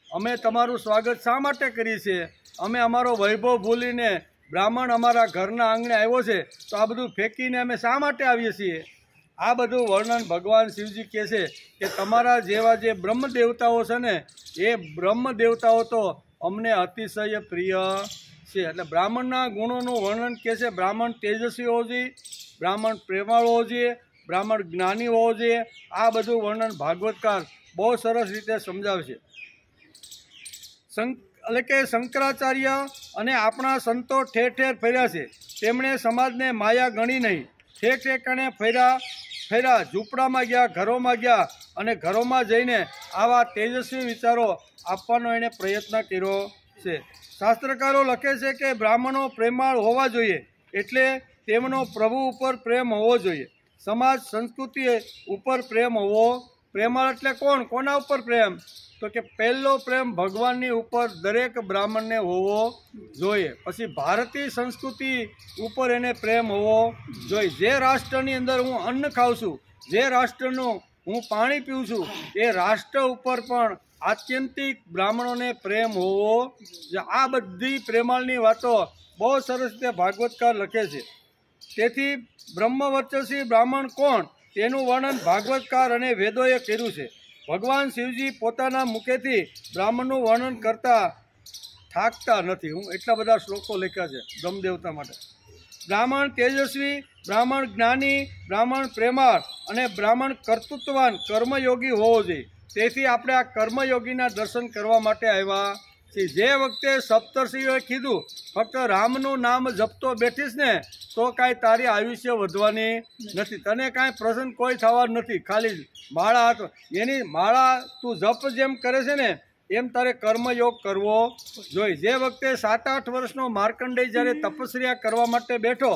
અમે તમારું સ્વાગત શા માટે કરીએ છીએ, અમે અમારો વૈભવ ભૂલીને બ્રાહ્મણ અમારા ઘરના આંગણે આવ્યો છે તો આ બધું ફેંકીને અમે શા માટે આવીએ છીએ. આ બધું વર્ણન ભગવાન શિવજી કહે છે કે તમારા જેવા જે બ્રહ્મ દેવતાઓ છે ને એ બ્રહ્મ દેવતાઓ તો અમને અતિશય પ્રિય છે. એટલે બ્રાહ્મણના ગુણોનું વર્ણન કહે છે બ્રાહ્મણ તેજસ્વી હોવો જોઈએ, બ્રાહ્મણ પ્રેમાળ હોવો જોઈએ, બ્રાહ્મણ જ્ઞાની હોવો જોઈએ. આ બધું વર્ણન ભાગવતકાર બહુ સરસ રીતે સમજાવે છે. એટલે કે શંકરાચાર્ય અને આપણા સંતો ઠેર ઠેર ફર્યા છે. તેમણે સમાજને માયા ગણી નહીં. ઠેક ઠેકાણે ફર્યા, ઝૂંપડામાં ગયા, ઘરોમાં ગયા અને ઘરોમાં જઈને આવા તેજસ્વી વિચારો આપવાનો એણે પ્રયત્ન કર્યો છે. શાસ્ત્રકારો લખે છે કે બ્રાહ્મણો પ્રેમાળ હોવા જોઈએ, એટલે તેમનો પ્રભુ ઉપર પ્રેમ હોવો જોઈએ. સમાજ સંસ્કૃતિ ઉપર પ્રેમ હોવો. પ્રેમાળ એટલે કોના ઉપર પ્રેમ? તો કે પહેલો પ્રેમ ભગવાનની ઉપર દરેક બ્રાહ્મણને હોવો જોઈએ. પછી ભારતીય સંસ્કૃતિ ઉપર એને પ્રેમ હોવો જોઈએ. જે રાષ્ટ્રની અંદર હું અન્ન ખાઉં છું, જે રાષ્ટ્રનું હું પાણી પીઉં છું, એ રાષ્ટ્ર ઉપર પણ આત્યંતિક બ્રાહ્મણોને પ્રેમ હોવો. આ બધી પ્રેમાળની વાતો બહુ સરસ રીતે ભાગવતકાર લખે છે. તેથી બ્રહ્મવર્ચસ્વી બ્રાહ્મણ કોણ? તેનું વર્ણન ભાગવતકાર અને વેદોએ કર્યું છે. ભગવાન શિવજી પોતાના મુખેથી બ્રાહ્મણનું વર્ણન કરતા થાકતા નથી. હું એટલા બધા શ્લોકો લખ્યા છે બ્રહ્મદેવતા માટે. બ્રાહ્મણ તેજસ્વી, બ્રાહ્મણ જ્ઞાની, બ્રાહ્મણ પ્રેમાળ અને બ્રાહ્મણ કર્તૃત્વવાન કર્મયોગી હોવો જોઈએ. તેથી આપણે આ કર્મયોગીના દર્શન કરવા માટે આવ્યા છીએ. જે વખતે સપ્તર્ષિઓએ કીધું ફક્ત રામનું નામ જપતો બેઠીશ ને તો કાંઈ તારી આયુષ્ય વધવાની નથી, તને કાંઈ પ્રસન્ન કોઈ થવાનું નથી. ખાલી માળા હાથ એની માળા તું જપ જેમ કરે છે ને એમ તારે કર્મયોગ કરવો જોઈએ. જે વખતે 7-8 વર્ષનો માર્કંડેય જ્યારે તપસ્યા કરવા માટે બેઠો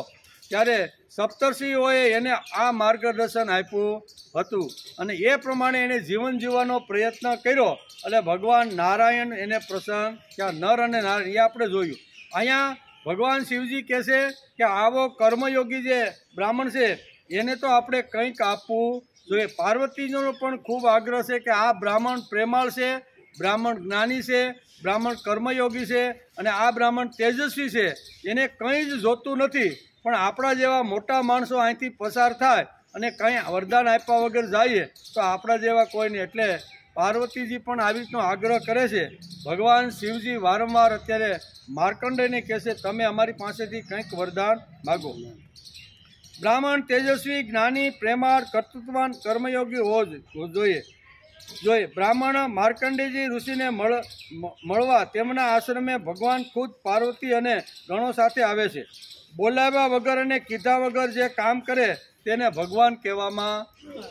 ત્યારે સપ્તર્ષિઓએ એને આ માર્ગદર્શન આપ્યું હતું અને એ પ્રમાણે એને જીવન જીવવાનો પ્રયત્ન કર્યો અને ભગવાન નારાયણ એને પ્રસન્ન ત્યાં નર અને નારાયણ એ આપણે જોયું. અહીંયા ભગવાન શિવજી કહે છે કે આવો કર્મયોગી જે બ્રાહ્મણ છે એને તો આપણે કંઈક આપવું જોઈએ. પાર્વતીનો પણ ખૂબ આગ્રહ છે કે આ બ્રાહ્મણ પ્રેમાળ છે, બ્રાહ્મણ જ્ઞાની છે, બ્રાહ્મણ કર્મયોગી છે અને આ બ્રાહ્મણ તેજસ્વી છે. એને કંઈ જ જોતું નથી, પણ આપણા જેવા મોટા માણસો અહીંથી પસાર થાય અને કંઈ વરદાન આપ્યા વગર જઈએ તો આપણા જેવા કોઈ નહીં. એટલે પાર્વતીજી પણ આવી રીતનો આગ્રહ કરે છે. ભગવાન શિવજી વારંવાર અત્યારે માર્કંડેયને કહે છે તમે અમારી પાસેથી કંઈક વરદાન માગો. બ્રાહ્મણ તેજસ્વી, જ્ઞાની, પ્રેમાળ, કર્તૃત્વવાન, કર્મયોગી હોવો જોઈએ. બ્રાહ્મણ માર્કંડેયજી ઋષિને મળવા તેમના આશ્રમે ભગવાન ખુદ પાર્વતી અને ગણો સાથે આવે છે. બોલાવ્યા વગર અને કીધા વગર જે કામ કરે તેને ભગવાન કહેવામાં.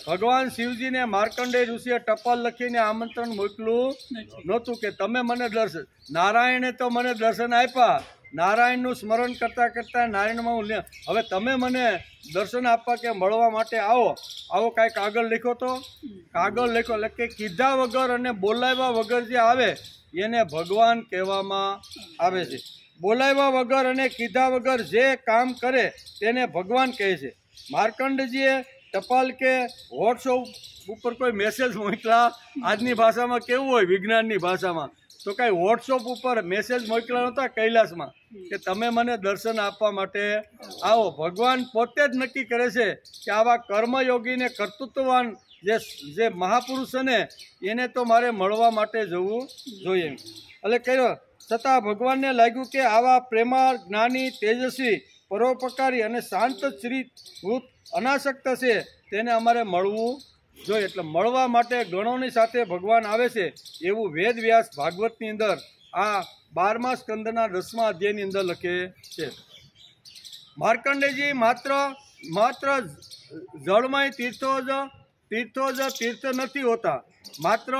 ભગવાન શિવજીને માર્કંડેય ઋષિએ ટપાલ લખીને આમંત્રણ મોકલું નહોતું કે તમે મને દર્શન, નારાયણે તો મને દર્શન આપ્યા, નારાયણનું સ્મરણ કરતાં કરતાં નારાયણમાં હું હવે તમે મને દર્શન આપવા કે મળવા માટે આવો કાંઈ કાગળ લખો તો કાગળ લખો. એટલે કે કીધા વગર અને બોલાવ્યા વગર જે આવે એને ભગવાન કહેવામાં આવે છે. બોલાવ્યા વગર અને કીધા વગર જે કામ કરે તેને ભગવાન કહે છે. માર્કંડજીએ ટપાલ કે વોટ્સઅપ ઉપર કોઈ મેસેજ મોકલા, આજની ભાષામાં કેવું હોય વિજ્ઞાનની ભાષામાં તો કાંઈ વોટ્સઅપ ઉપર મેસેજ મોકલા નહોતા કૈલાસમાં કે તમે મને દર્શન આપવા માટે આવો. ભગવાન પોતે જ નક્કી કરે છે કે આવા કર્મયોગીને કર્તૃત્વવાન જે મહાપુરુષ છે ને એને તો મારે મળવા માટે જવું જોઈએ. એટલે કહ્યું છતાં ભગવાનને લાગ્યું કે આવા પ્રેમાળ, જ્ઞાની, તેજસ્વી, પરોપકારી અને શાંત શ્રીવૃત અનાસક્ત છે તેને અમારે મળવું જોઈએ. એટલે મળવા માટે ગણોની સાથે ભગવાન આવે છે એવું વેદ વ્યાસ ભાગવતની અંદર આ 12મા સ્કંદના 10મા અધ્યાયની અંદર લખે છે. માર્કંડેયજી માત્ર જળમય તીર્થો જ તીર્થ નથી હોતા, માત્ર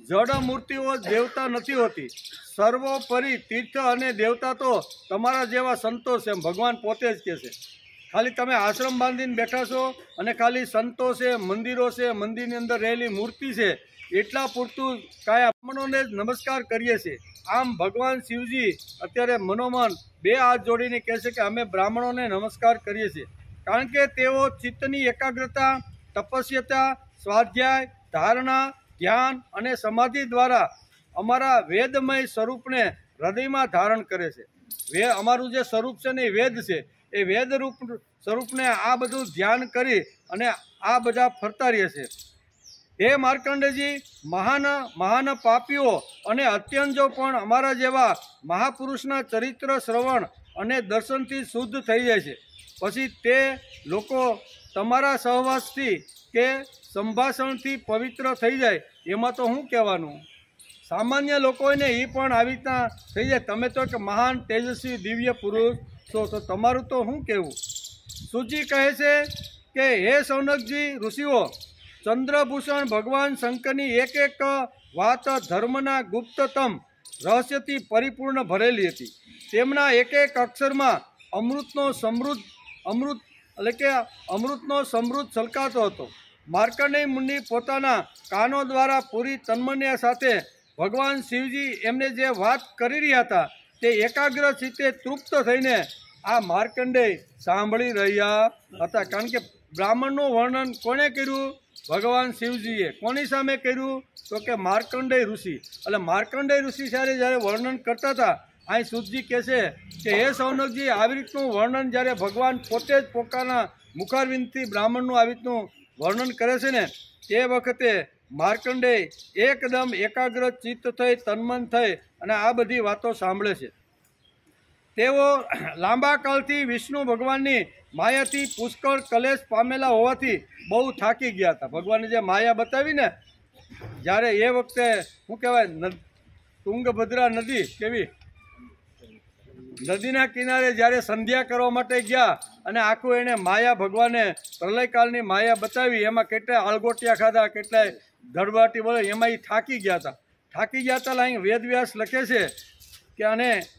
જડ મૂર્તિઓ જ દેવતા નથી હોતી. સર્વોપરી તીર્થ અને દેવતા તો તમારા જેવા સંતો છે એમ ભગવાન પોતે જ કહે છે. ખાલી તમે આશ્રમ બાંધીને બેઠા છો અને ખાલી સંતો છે, મંદિરો છે, મંદિરની અંદર રહેલી મૂર્તિ છે એટલા પૂરતું કાયા બ્રાહ્મણોને જ નમસ્કાર કરીએ છીએ. આમ ભગવાન શિવજી અત્યારે મનોમન 2 હાથ જોડીને કહે છે કે અમે બ્રાહ્મણોને નમસ્કાર કરીએ છીએ, કારણ કે તેઓ ચિત્તની એકાગ્રતા, તપસ્યતા, સ્વાધ્યાય, ધારણા, ધ્યાન અને સમાધિ દ્વારા અમારા વેદમય સ્વરૂપને હૃદયમાં ધારણ કરે છે. અમારું જે સ્વરૂપ છે ને એ વેદ છે, એ વેદરૂપ સ્વરૂપને આ બધું ધ્યાન કરી અને આ બધા ફરતા રહે છે. હે માર્કંડેયજી, મહાન પાપીઓ અને અત્યંજો પણ અમારા જેવા મહાપુરુષના ચરિત્ર શ્રવણ અને દર્શનથી શુદ્ધ થઈ જાય છે. પછી તે લોકો તમારા સહવાસથી કે સંભાષણથી પવિત્ર થઈ જાય એમાં તો શું કહેવાનું. સામાન્ય લોકોને એ પણ આવી રીતના થઈ જાય. તમે તો કે મહાન તેજસ્વી દિવ્ય પુરુષ છો તો તમારું તો શું કહેવું. સુજી કહે છે કે હે સૌનકજી ઋષિઓ, ચંદ્રભૂષણ ભગવાન શંકરની એક વાત ધર્મના ગુપ્તતમ રહસ્યથી પરિપૂર્ણ ભરેલી હતી. તેમના એક અક્ષરમાં અમૃતનો સમૃદ્ધ છલકાતો હતો. માર્કંડેય મુનિ પોતાના કાનો દ્વારા પૂરી તન્મન્ય સાથે ભગવાન શિવજી એમને જે વાત કરી રહ્યા હતા તે એકાગ્ર ચિત્તે તૃપ્ત થઈને આ માર્કંડેય સાંભળી રહ્યા હતા. કારણ કે બ્રાહ્મણનું વર્ણન કોણે કર્યું? ભગવાન શિવજીએ. કોની સામે કર્યું? તો કે માર્કંડેય ઋષિ. એટલે માર્કંડેય ઋષિ જ્યારે વર્ણન કરતા હતા અહીં સુતજી કહે છે કે હે સૌનકજી, આવી રીતનું વર્ણન જ્યારે ભગવાન પોતે જ પોતાના મુખારવિંદથી બ્રાહ્મણનું આવી રીતનું વર્ણન કરે છે ને તે વખતે માર્કંડેય એકદમ એકાગ્ર ચિત્ત થઈ તન્મન થઈ અને આ બધી વાતો સાંભળે છે. તેઓ લાંબા કાળથી વિષ્ણુ ભગવાનની માયાથી પુષ્કળ કલેશ પામેલા હોવાથી બહુ થાકી ગયા હતા. ભગવાને જે માયા બતાવી ને જ્યારે એ વખતે શું કહેવાય તુંગભદ્રા નદી કેવી નદીના કિનારે જ્યારે સંધ્યા કરવા માટે ગયા અને આખું એને માયા ભગવાને પ્રલયકાળની માયા બતાવી એમાં કેટલાય આળગોટિયા ખાધા કેટલાય ધડબાટી બોલે એમાં એ થાકી ગયા હતા. અહીં વેદવ્યાસ લખે છે કે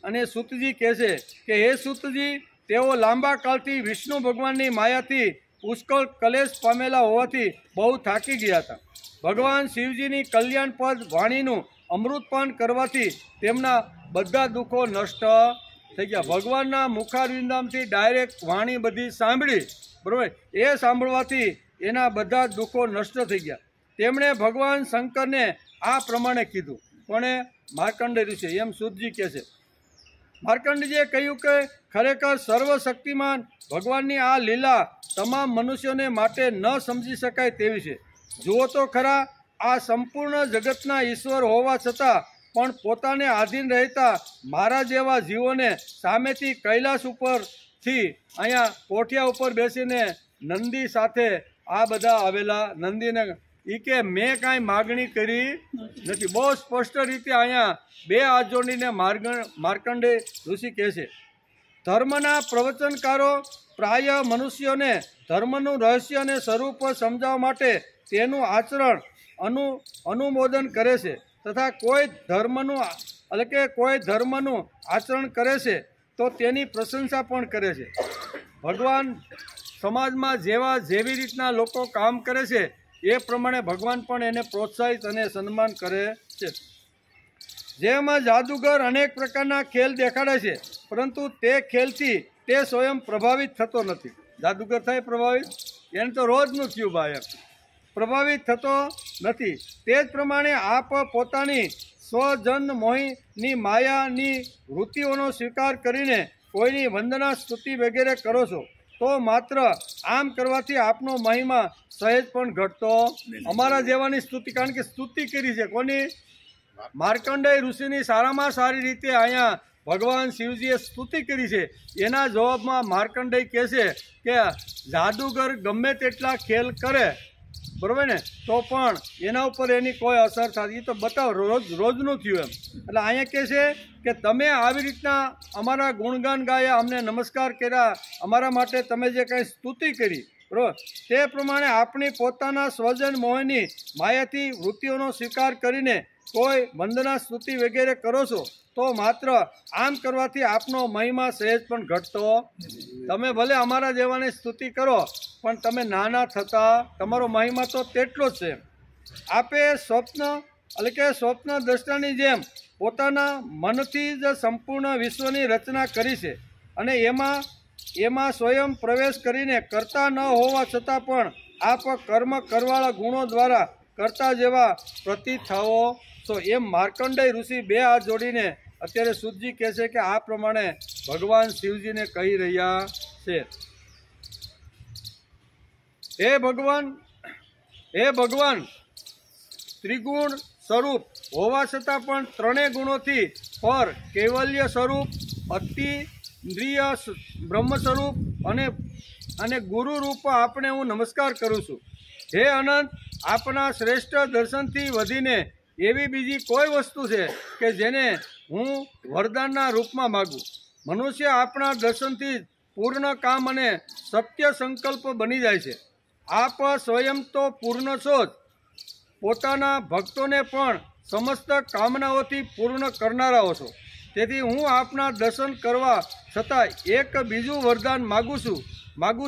અને સૂતજી કહે છે કે હે સૂતજી તેઓ લાંબા કાળથી વિષ્ણુ ભગવાનની માયાથી પુષ્કળ કલેશ પામેલા હોવાથી બહુ થાકી ગયા હતા. ભગવાન શિવજીની કલ્યાણપદ વાણીનું અમૃતપાન કરવાથી તેમના બધા દુઃખો નષ્ટ થઈ ગયા. ભગવાનના મુખારવિંદામથી ડાયરેક્ટ વાણી બધી સાંભળી બરાબર એ સાંભળવાથી એના બધા દુઃખો નષ્ટ થઈ ગયા. તેમણે ભગવાન શંકરને આ પ્રમાણે કીધું. કોણે? માર્કંડેય ઋષિ. એમ સૂતજી કહે છે. માર્કંડેયજીએ કહ્યું કે ખરેખર સર્વશક્તિમાન ભગવાનની આ લીલા તમામ મનુષ્યોને માટે ન સમજી શકાય તેવી છે. જુઓ તો ખરા, આ સંપૂર્ણ જગતના ઈશ્વર હોવા છતાં પણ પોતાને આધીન રહેતા મારા જેવા જીવોને સામેથી કૈલાસ ઉપરથી અહીંયા કોઠિયા ઉપર બેસીને નંદી સાથે આ બધા આવેલા નંદીને એ કે મેં કાંઈ માગણી કરી નથી. બહુ સ્પષ્ટ રીતે અહીંયા બે હાથ જોડીને માર્કંડેય ઋષિ કહે છે. ધર્મના પ્રવચનકારો પ્રાય મનુષ્યોને ધર્મનું રહસ્ય અને સ્વરૂપ સમજાવવા માટે તેનું આચરણ અનુમોદન કરે છે તથા કોઈ ધર્મનું આચરણ કરે છે તો તેની પ્રશંસા પણ કરે છે. ભગવાન સમાજમાં જેવી રીતના લોકો કામ કરે છે એ પ્રમાણે ભગવાન પણ એને પ્રોત્સાહિત અને સન્માન કરે છે. જેમાં જાદુગર અનેક પ્રકારના ખેલ દેખાડે છે પરંતુ તે ખેલથી તે સ્વયં પ્રભાવિત થતો નથી. જાદુગર થાય પ્રભાવિત? એને તો રોજનું થયું ભાઈ, પ્રભાવિત થતો નથી. તે જ પ્રમાણે આપ પોતાની સ્વજન મોહીની માયાની વૃત્તિઓનો સ્વીકાર કરીને કોઈની વંદના સ્તુતિ વગેરે કરો છો તો માત્ર આમ કરવાથી આપનો મહિમા સહેજ પણ ઘટતો. અમારા જેવાની સ્તુતિ, કારણ કે સ્તુતિ કરી છે કોની? માર્કંડેય ઋષિની સારામાં સારી રીતે અહીંયા ભગવાન શિવજીએ સ્તુતિ કરી છે. એના જવાબમાં માર્કંડેય કહે છે કે જાદુગર ગમે તેટલા ખેલ કરે બરાબર ને તો પણ એના ઉપર એની કોઈ અસર થતી. એ તો બતાવ રોજનું થયું એમ. એટલે અહીંયા કહે છે કે તમે આવી રીતના અમારા ગુણગાન ગાયા, અમને નમસ્કાર કર્યા, અમારા માટે તમે જે કાંઈ સ્તુતિ કરી બરાબર તે પ્રમાણે આપણી પોતાના સ્વજન મોહની માયાથી વૃત્તિઓનો સ્વીકાર કરીને કોઈ વંદના સ્તુતિ વગેરે કરો છો તો માત્ર આમ કરવાથી આપનો મહિમા સહેજ પણ ઘટતો. તમે ભલે અમારા જેવાની સ્તુતિ કરો પણ તમે નાના થતા તમારો મહિમા તો તેટલો જ છે. આપે સ્વપ્ન દ્રષ્ટાની જેમ પોતાના મનથી જ સંપૂર્ણ વિશ્વની રચના કરી છે અને એમાં સ્વયં પ્રવેશ કરીને કરતા ન હોવા છતાં પણ આપ કર્મ કરવાળા ગુણો દ્વારા કરતા જેવા પ્રતીત થાઓ છો. એમ માર્કંડેય ઋષિ બે હાથ જોડીને અત્યારે સૂતજી કહે છે કે આ પ્રમાણે ભગવાન શિવજીને કહી રહ્યા છે. હે ભગવાન ત્રિગુણ સ્વરૂપ હોવા છતાં પણ ત્રણેય ગુણોથી પર કૈવલ્ય સ્વરૂપ, અતિન્દ્રિય બ્રહ્મ સ્વરૂપ અને ગુરુ રૂપ આપને હું નમસ્કાર કરું છું. હે અનંત, આપના શ્રેષ્ઠ દર્શનથી વધીને એવી બીજી કોઈ વસ્તુ છે કે જેને હું વરદાનના રૂપમાં માગું? મનુષ્ય આપણા દર્શનથી પૂર્ણ કામ અને સત્ય સંકલ્પ બની જાય છે. આપ સ્વયં તો પૂર્ણ છો જ, પોતાના ભક્તોને પણ સમસ્ત કામનાઓથી પૂર્ણ કરનારાઓ છો. તેથી હું આપના દર્શન કરવા છતાં એક બીજું વરદાન માગું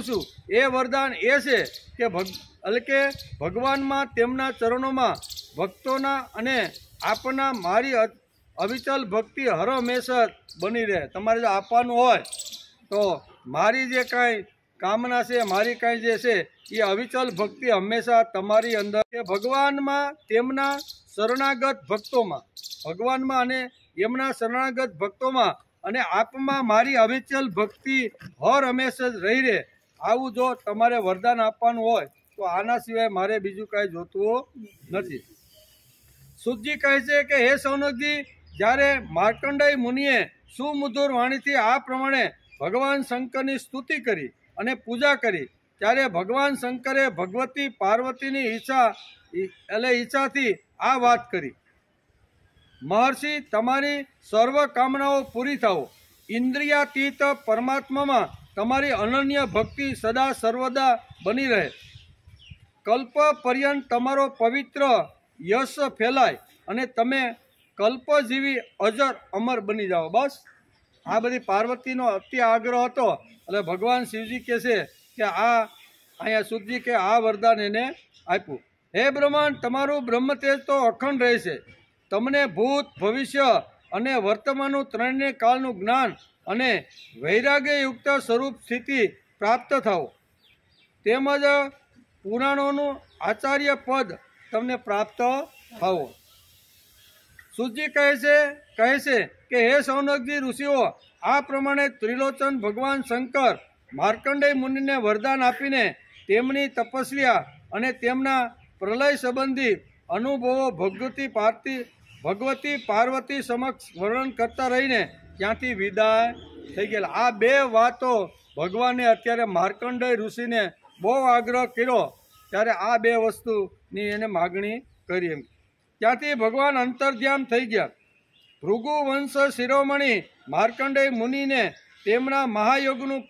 છું. એ વરદાન એ છે કે ભગવાનમાં તેમના ચરણોમાં ભક્તોના અને આપના મારી અવિચલ ભક્તિ હર હંમેશા બની રહે. તમારે જો આપવાનું હોય તો મારી જે કાંઈ કામના છે, મારી કાંઈ જે છે એ અવિચલ ભક્તિ હંમેશા તમારી અંદર છે. ભગવાનમાં તેમના શરણાગત ભક્તોમાં અને આપમાં મારી અવિચલ ભક્તિ હર હંમેશા જ રહી રહે. આવું જો તમારે વરદાન આપવાનું હોય તો આના સિવાય મારે બીજું કાંઈ જોતું નથી. સુતજી કહે છે કે હે સૌનકજી, જ્યારે માર્કંડેય મુનિએ સુમધુર વાણીથી આ પ્રમાણે ભગવાન શંકરની સ્તુતિ કરી અને પૂજા કરી, ત્યારે ભગવાન શંકરે ભગવતી પાર્વતીની ઈચ્છાથી આ વાત કરી: મહર્ષિ, તમારી સર્વ કામનાઓ પૂરી થાઓ. ઇન્દ્રિયાતીત પરમાત્મામાં તમારી અનન્ય ભક્તિ સદા સર્વદા બની રહે. કલ્પ પર્યંત તમારો પવિત્ર યશ ફેલાય અને તમે કલ્પજીવી અજર અમર બની જાઓ. બસ આ બધી પાર્વતીનો અતિ આગ્રહ હતો. એટલે ભગવાન શિવજી કહે છે કે અહીંયા સુતજી કે આ વરદાન એને આપ્યું. હે બ્રહ્માંડ, તમારું બ્રહ્મતેજ તો અખંડ રહેશે. તમને ભૂત, ભવિષ્ય અને વર્તમાનનું ત્રણેય કાળનું જ્ઞાન અને વૈરાગ્યયુક્ત સ્વરૂપ સ્થિતિ પ્રાપ્ત થાઓ. તેમજ પુરાણોનું આચાર્ય પદ તમને પ્રાપ્ત થાઓ. સુતજી કહે છે કે હે સૌનકજી ઋષિઓ, આ પ્રમાણે ત્રિલોચન ભગવાન શંકર માર્કંડેય મુનિને વરદાન આપીને તેમની તપસ્યા અને તેમના પ્રલય સંબંધી અનુભવો ભગવતી પાર્વતી સમક્ષ વર્ણન કરતા રહીને ત્યાંથી વિદાય થઈ ગયેલા. આ બે વાતો ભગવાને અત્યારે માર્કંડેય ઋષિને બહુ આગ્રહ કર્યો, ત્યારે આ બે વસ્તુની એને માગણી કરી. એમ ત્યાંથી ભગવાન અંતર્ધ્યાન થઈ ગયા. ભૃગુ વંશ શિરોમણી માર્કંડેય મુનિને તેમના મહાયોગનું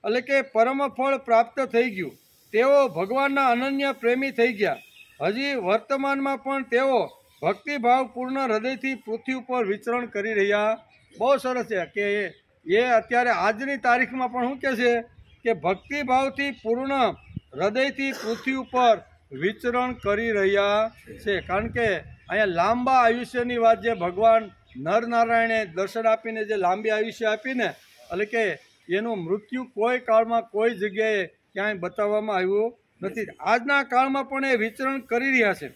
એટલે કે પરમ ફળ પ્રાપ્ત થઈ ગયું. તેઓ ભગવાનના અનન્ય પ્રેમી થઈ ગયા. હજી વર્તમાનમાં પણ તેઓ ભક્તિભાવપૂર્ણ હૃદયથી પૃથ્વી ઉપર વિચરણ કરી રહ્યા. બહુ સરસ છે કે એ અત્યારે આજની તારીખમાં પણ શું કહે છે કે ભક્તિભાવથી પૂર્ણ હૃદયથી પૃથ્વી ઉપર વિચરણ કરી રહ્યા છે. કારણ કે અહીંયા લાંબા આયુષ્યની વાત જે ભગવાન નરનારાયણે દર્શન આપીને જે લાંબી આયુષ્ય આપીને, એટલે કે એનું મૃત્યુ કોઈ કાળમાં કોઈ જગ્યાએ ક્યાંય બતાવવામાં આવ્યું નથી. આજના કાળમાં પણ એ વિચરણ કરી રહ્યા છે.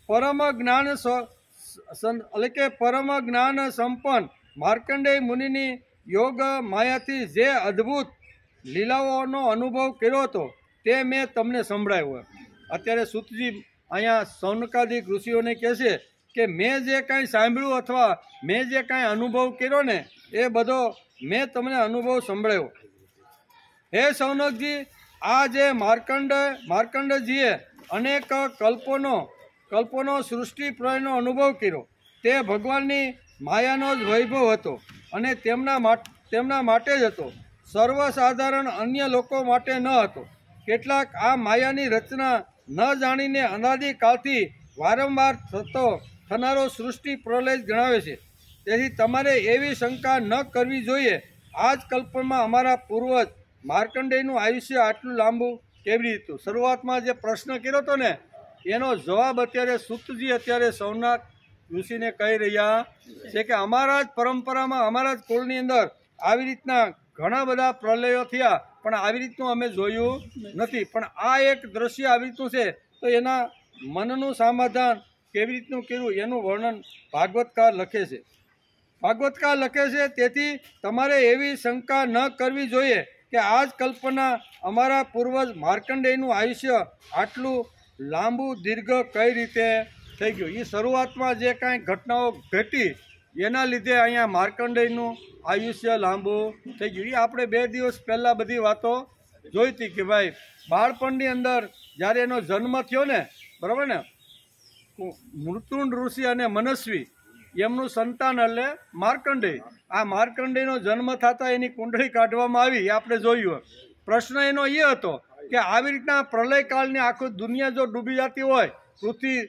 પરમ જ્ઞાન એટલે કે પરમ જ્ઞાન સંપન્ન માર્કંડેય મુનિની યોગ માયાથી જે અદ્ભુત લીલાઓનો અનુભવ કર્યો હતો તે મેં તમને સંભળાવ્યો. અત્યારે સુતજી અહીંયા સૌનકાદિક ઋષિઓને કહે છે કે મેં જે કાંઈ સાંભળ્યું અથવા મેં જે કાંઈ અનુભવ કર્યો ને એ બધો મેં તમને અનુભવ સંભળાવ્યો. હે સૌનકજી, આ જે માર્કંડજીએ અનેક કલ્પોનો સૃષ્ટિ પ્રલયનો અનુભવ કર્યો તે ભગવાનની માયાનો જ વૈભવ હતો અને તેમના માટે જ હતો. સર્વસાધારણ અન્ય લોકો માટે ન હતો. કેટલાક આ માયાની રચના ન જાણીને અનાદિકાળથી વારંવાર થનારો સૃષ્ટિ પ્રલય ગણાવે છે. તેથી તમારે એવી શંકા ન કરવી જોઈએ આ જ કલ્પમાં અમારા પૂર્વજ માર્કંડેયનું આયુષ્ય આટલું લાંબુ કેવી રીતે. શરૂઆતમાં જે પ્રશ્ન કર્યો હતો ને એનો જવાબ અત્યારે સુતજી અત્યારે સૌનક ઋષિને કહી રહ્યા છે કે અમારા જ પરંપરામાં અમારા જ કુળની અંદર આવી રીતના ઘણા બધા પ્રલયો થયા પણ આવી રીતનું અમે જોયું નથી. પણ આ એક દ્રશ્ય આવી રીતનું છે તો એના મનનું સમાધાન કેવી રીતનું કર્યું એનું વર્ણન ભાગવતકાર લખે છે. તેથી તમારે એવી શંકા ન કરવી જોઈએ કે આ જ કલ્પના અમારા પૂર્વજ માર્કંડેયનું આયુષ્ય આટલું લાંબુ દીર્ઘ કઈ રીતે થઈ ગયું. એ શરૂઆતમાં જે કાંઈ ઘટનાઓ ઘટી એના લીધે અહીંયા માર્કંડેયનું આયુષ્ય લાંબુ થઈ ગયું. એ આપણે 2 દિવસ પહેલાં બધી વાતો જોઈ હતી કે ભાઈ બાળપણની અંદર જ્યારે એનો જન્મ થયો ને, બરાબર ને, મૃત્યુંડ ઋષિ અને મનસ્વી એમનું સંતાન એટલે માર્કંડેય. આ માર્કંડેયનો જન્મ થતાં એની કુંડળી કાઢવામાં આવી એ આપણે જોયું. પ્રશ્ન એનો એ હતો કે આવી રીતના પ્રલયકાળની આખી દુનિયા જો ડૂબી જતી હોય, પૃથ્વી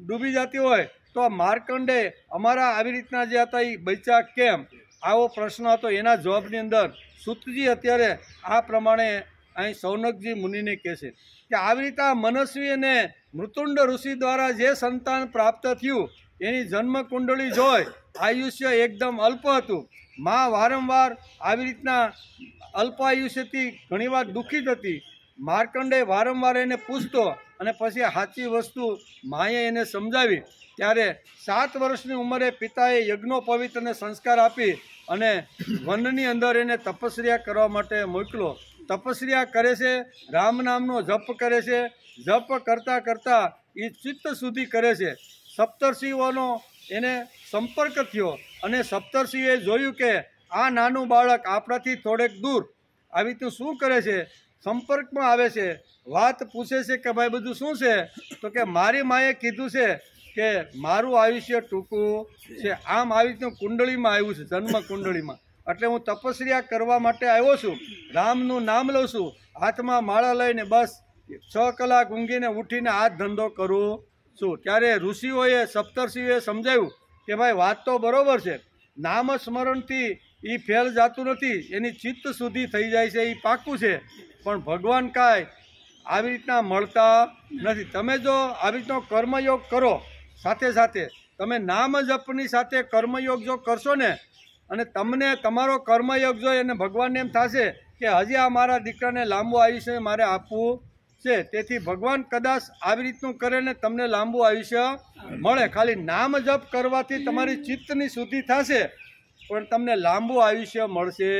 ડૂબી જતી હોય તો માર્કંડેય અમારા આવી રીતના જે હતા એ બચ્યા કેમ? આવો પ્રશ્ન હતો. એના જવાબની અંદર સુતજી અત્યારે આ પ્રમાણે અહીં સૌનકજી મુનિને કહે છે કે આવી રીતે મનસ્વી અને મૃત્યુંડ ઋષિ દ્વારા જે સંતાન પ્રાપ્ત થયું એની જન્મ કુંડળી જોઈ આયુષ્ય એકદમ અલ્પ હતું. માં વારંવાર આવી રીતના અલ્પ આયુષ્યથી ઘણીવાર દુઃખિત હતી. માર્કંડેય વારંવાર એને પૂછતો અને પછી સાચી વસ્તુ માએ એને સમજાવી ત્યારે 7 વર્ષની ઉંમરે પિતાએ યજ્ઞોપવિતને સંસ્કાર આપી અને વનની અંદર એને તપસ્યા કરવા માટે મોકલો. તપસ્યા કરે છે, રામ નામનો જપ કરે છે. જપ કરતાં કરતાં એ ચિત્ત શુદ્ધિ કરે છે. સપ્તર્ષિઓનો એને સંપર્ક થયો અને સપ્તર્ષિએ જોયું કે આ નાનું બાળક આપણાથી થોડેક દૂર આવી તો શું કરે છે, સંપર્કમાં આવે છે, વાત પૂછે છે કે ભાઈ બધું શું છે, તો કે મારી માએ કીધું છે કે મારું આયુષ્ય ટૂંકું છે. આમ આવી રીતનું કુંડળીમાં આવ્યું છે, જન્મ કુંડળીમાં. એટલે હું તપસ્યા કરવા માટે આવ્યો છું, રામનું નામ લઉં છું, હાથમાં માળા લઈને બસ 6 કલાક ઊંઘીને ઉઠીને આ ધંધો કરું છું. ત્યારે ઋષિઓએ સપ્તર્ષિઓએ સમજાવ્યું કે ભાઈ વાત તો બરોબર છે, નામ સ્મરણથી એ ફેલ જાતું નથી, એની ચિત્ત શુદ્ધિ થઈ જાય છે, એ પાક્કું છે. પણ ભગવાન કાંઈ આવી રીતના મળતા નથી. તમે જો આવી રીતનો કર્મયોગ કરો, સાથે સાથે તમે નામ જપની સાથે કર્મયોગ જો કરશો ને, અને તમને તમારો કર્મયોગ જોઈ અને ભગવાનને એમ થશે કે હજી આ મારા દીકરાને લાંબુ આયુષ્ય મારે આપવું છે. તેથી ભગવાન કદાચ આવી રીતનું કરે ને તમને લાંબુ આયુષ્ય મળે. ખાલી નામ જપ કરવાથી તમારી ચિત્તની શુદ્ધિ થશે, પણ તમને લાંબુ આયુષ્ય મળશે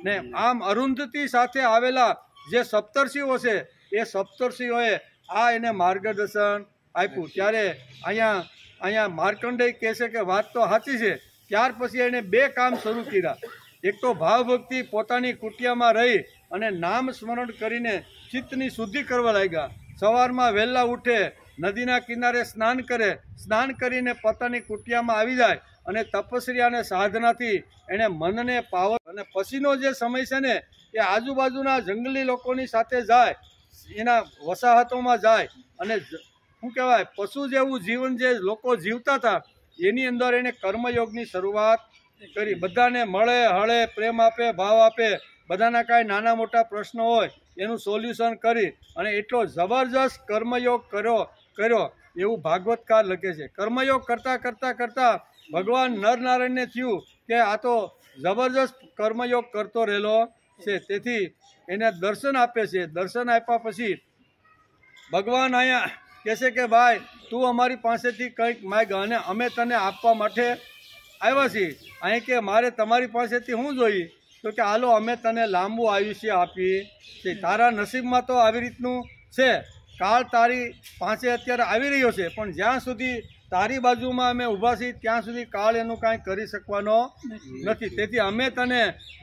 ને. આમ અરુંધતી સાથે આવેલા જે સપ્તર્ષિઓ છે એ સપ્તર્ષિઓએ આ એને માર્ગદર્શન આપ્યું. ત્યારે અહીંયા માર્કંડેય કહે છે કે વાત તો સાચી છે. ત્યાર પછી એણે 2 કામ શરૂ કર્યા. એક તો ભાવભક્તિ પોતાની કુટિયામાં રહી અને નામ સ્મરણ કરીને ચિત્તની શુદ્ધિ કરવા લાગ્યા. સવારમાં વહેલા ઉઠે, નદીના કિનારે સ્નાન કરે, સ્નાન કરીને પોતાની કુટિયામાં આવી જાય અને તપસ્યા અને સાધનાથી એણે મનને પાવર. અને પછીનો જે સમય છે ને એ આજુબાજુના જંગલી લોકોની સાથે જાય, એના વસાહતોમાં જાય અને શું કહેવાય પશુ જેવું જીવન જે લોકો જીવતા હતા એની અંદર એને કર્મયોગની શરૂઆત કરી. બધાને મળે, હળે, પ્રેમ આપે, ભાવ આપે, બધાના કાંઈ નાના મોટા પ્રશ્નો હોય એનું સોલ્યુશન કરી અને એટલો જબરજસ્ત કર્મયોગ કર્યો એવું ભાગવતકાર લખે છે. કર્મયોગ કરતાં ભગવાન નરનારાયણને થયું કે આ તો જબરજસ્ત કર્મયોગ કરતો રહેલો છે. તેથી એને દર્શન આપે છે. દર્શન આપ્યા પછી ભગવાન અહીંયા કહે છે કે ભાઈ તું અમારી પાસેથી કંઈક માગ અને અમે તને આપવા માટે આવ્યા છીએ. અહીં કે મારે તમારી પાસેથી શું જોઈએ, તો કે હાલો અમે તને લાંબુ આયુષ્ય આપીએ છીએ. તારા નસીબમાં તો આવી રીતનું છે, કાળ તારી પાસે અત્યારે આવી રહ્યો છે, પણ જ્યાં સુધી તારી બાજુમાં અમે ઊભા છીએ ત્યાં સુધી કાળ એનું કાંઈ કરી શકવાનો નથી. તેથી અમે તને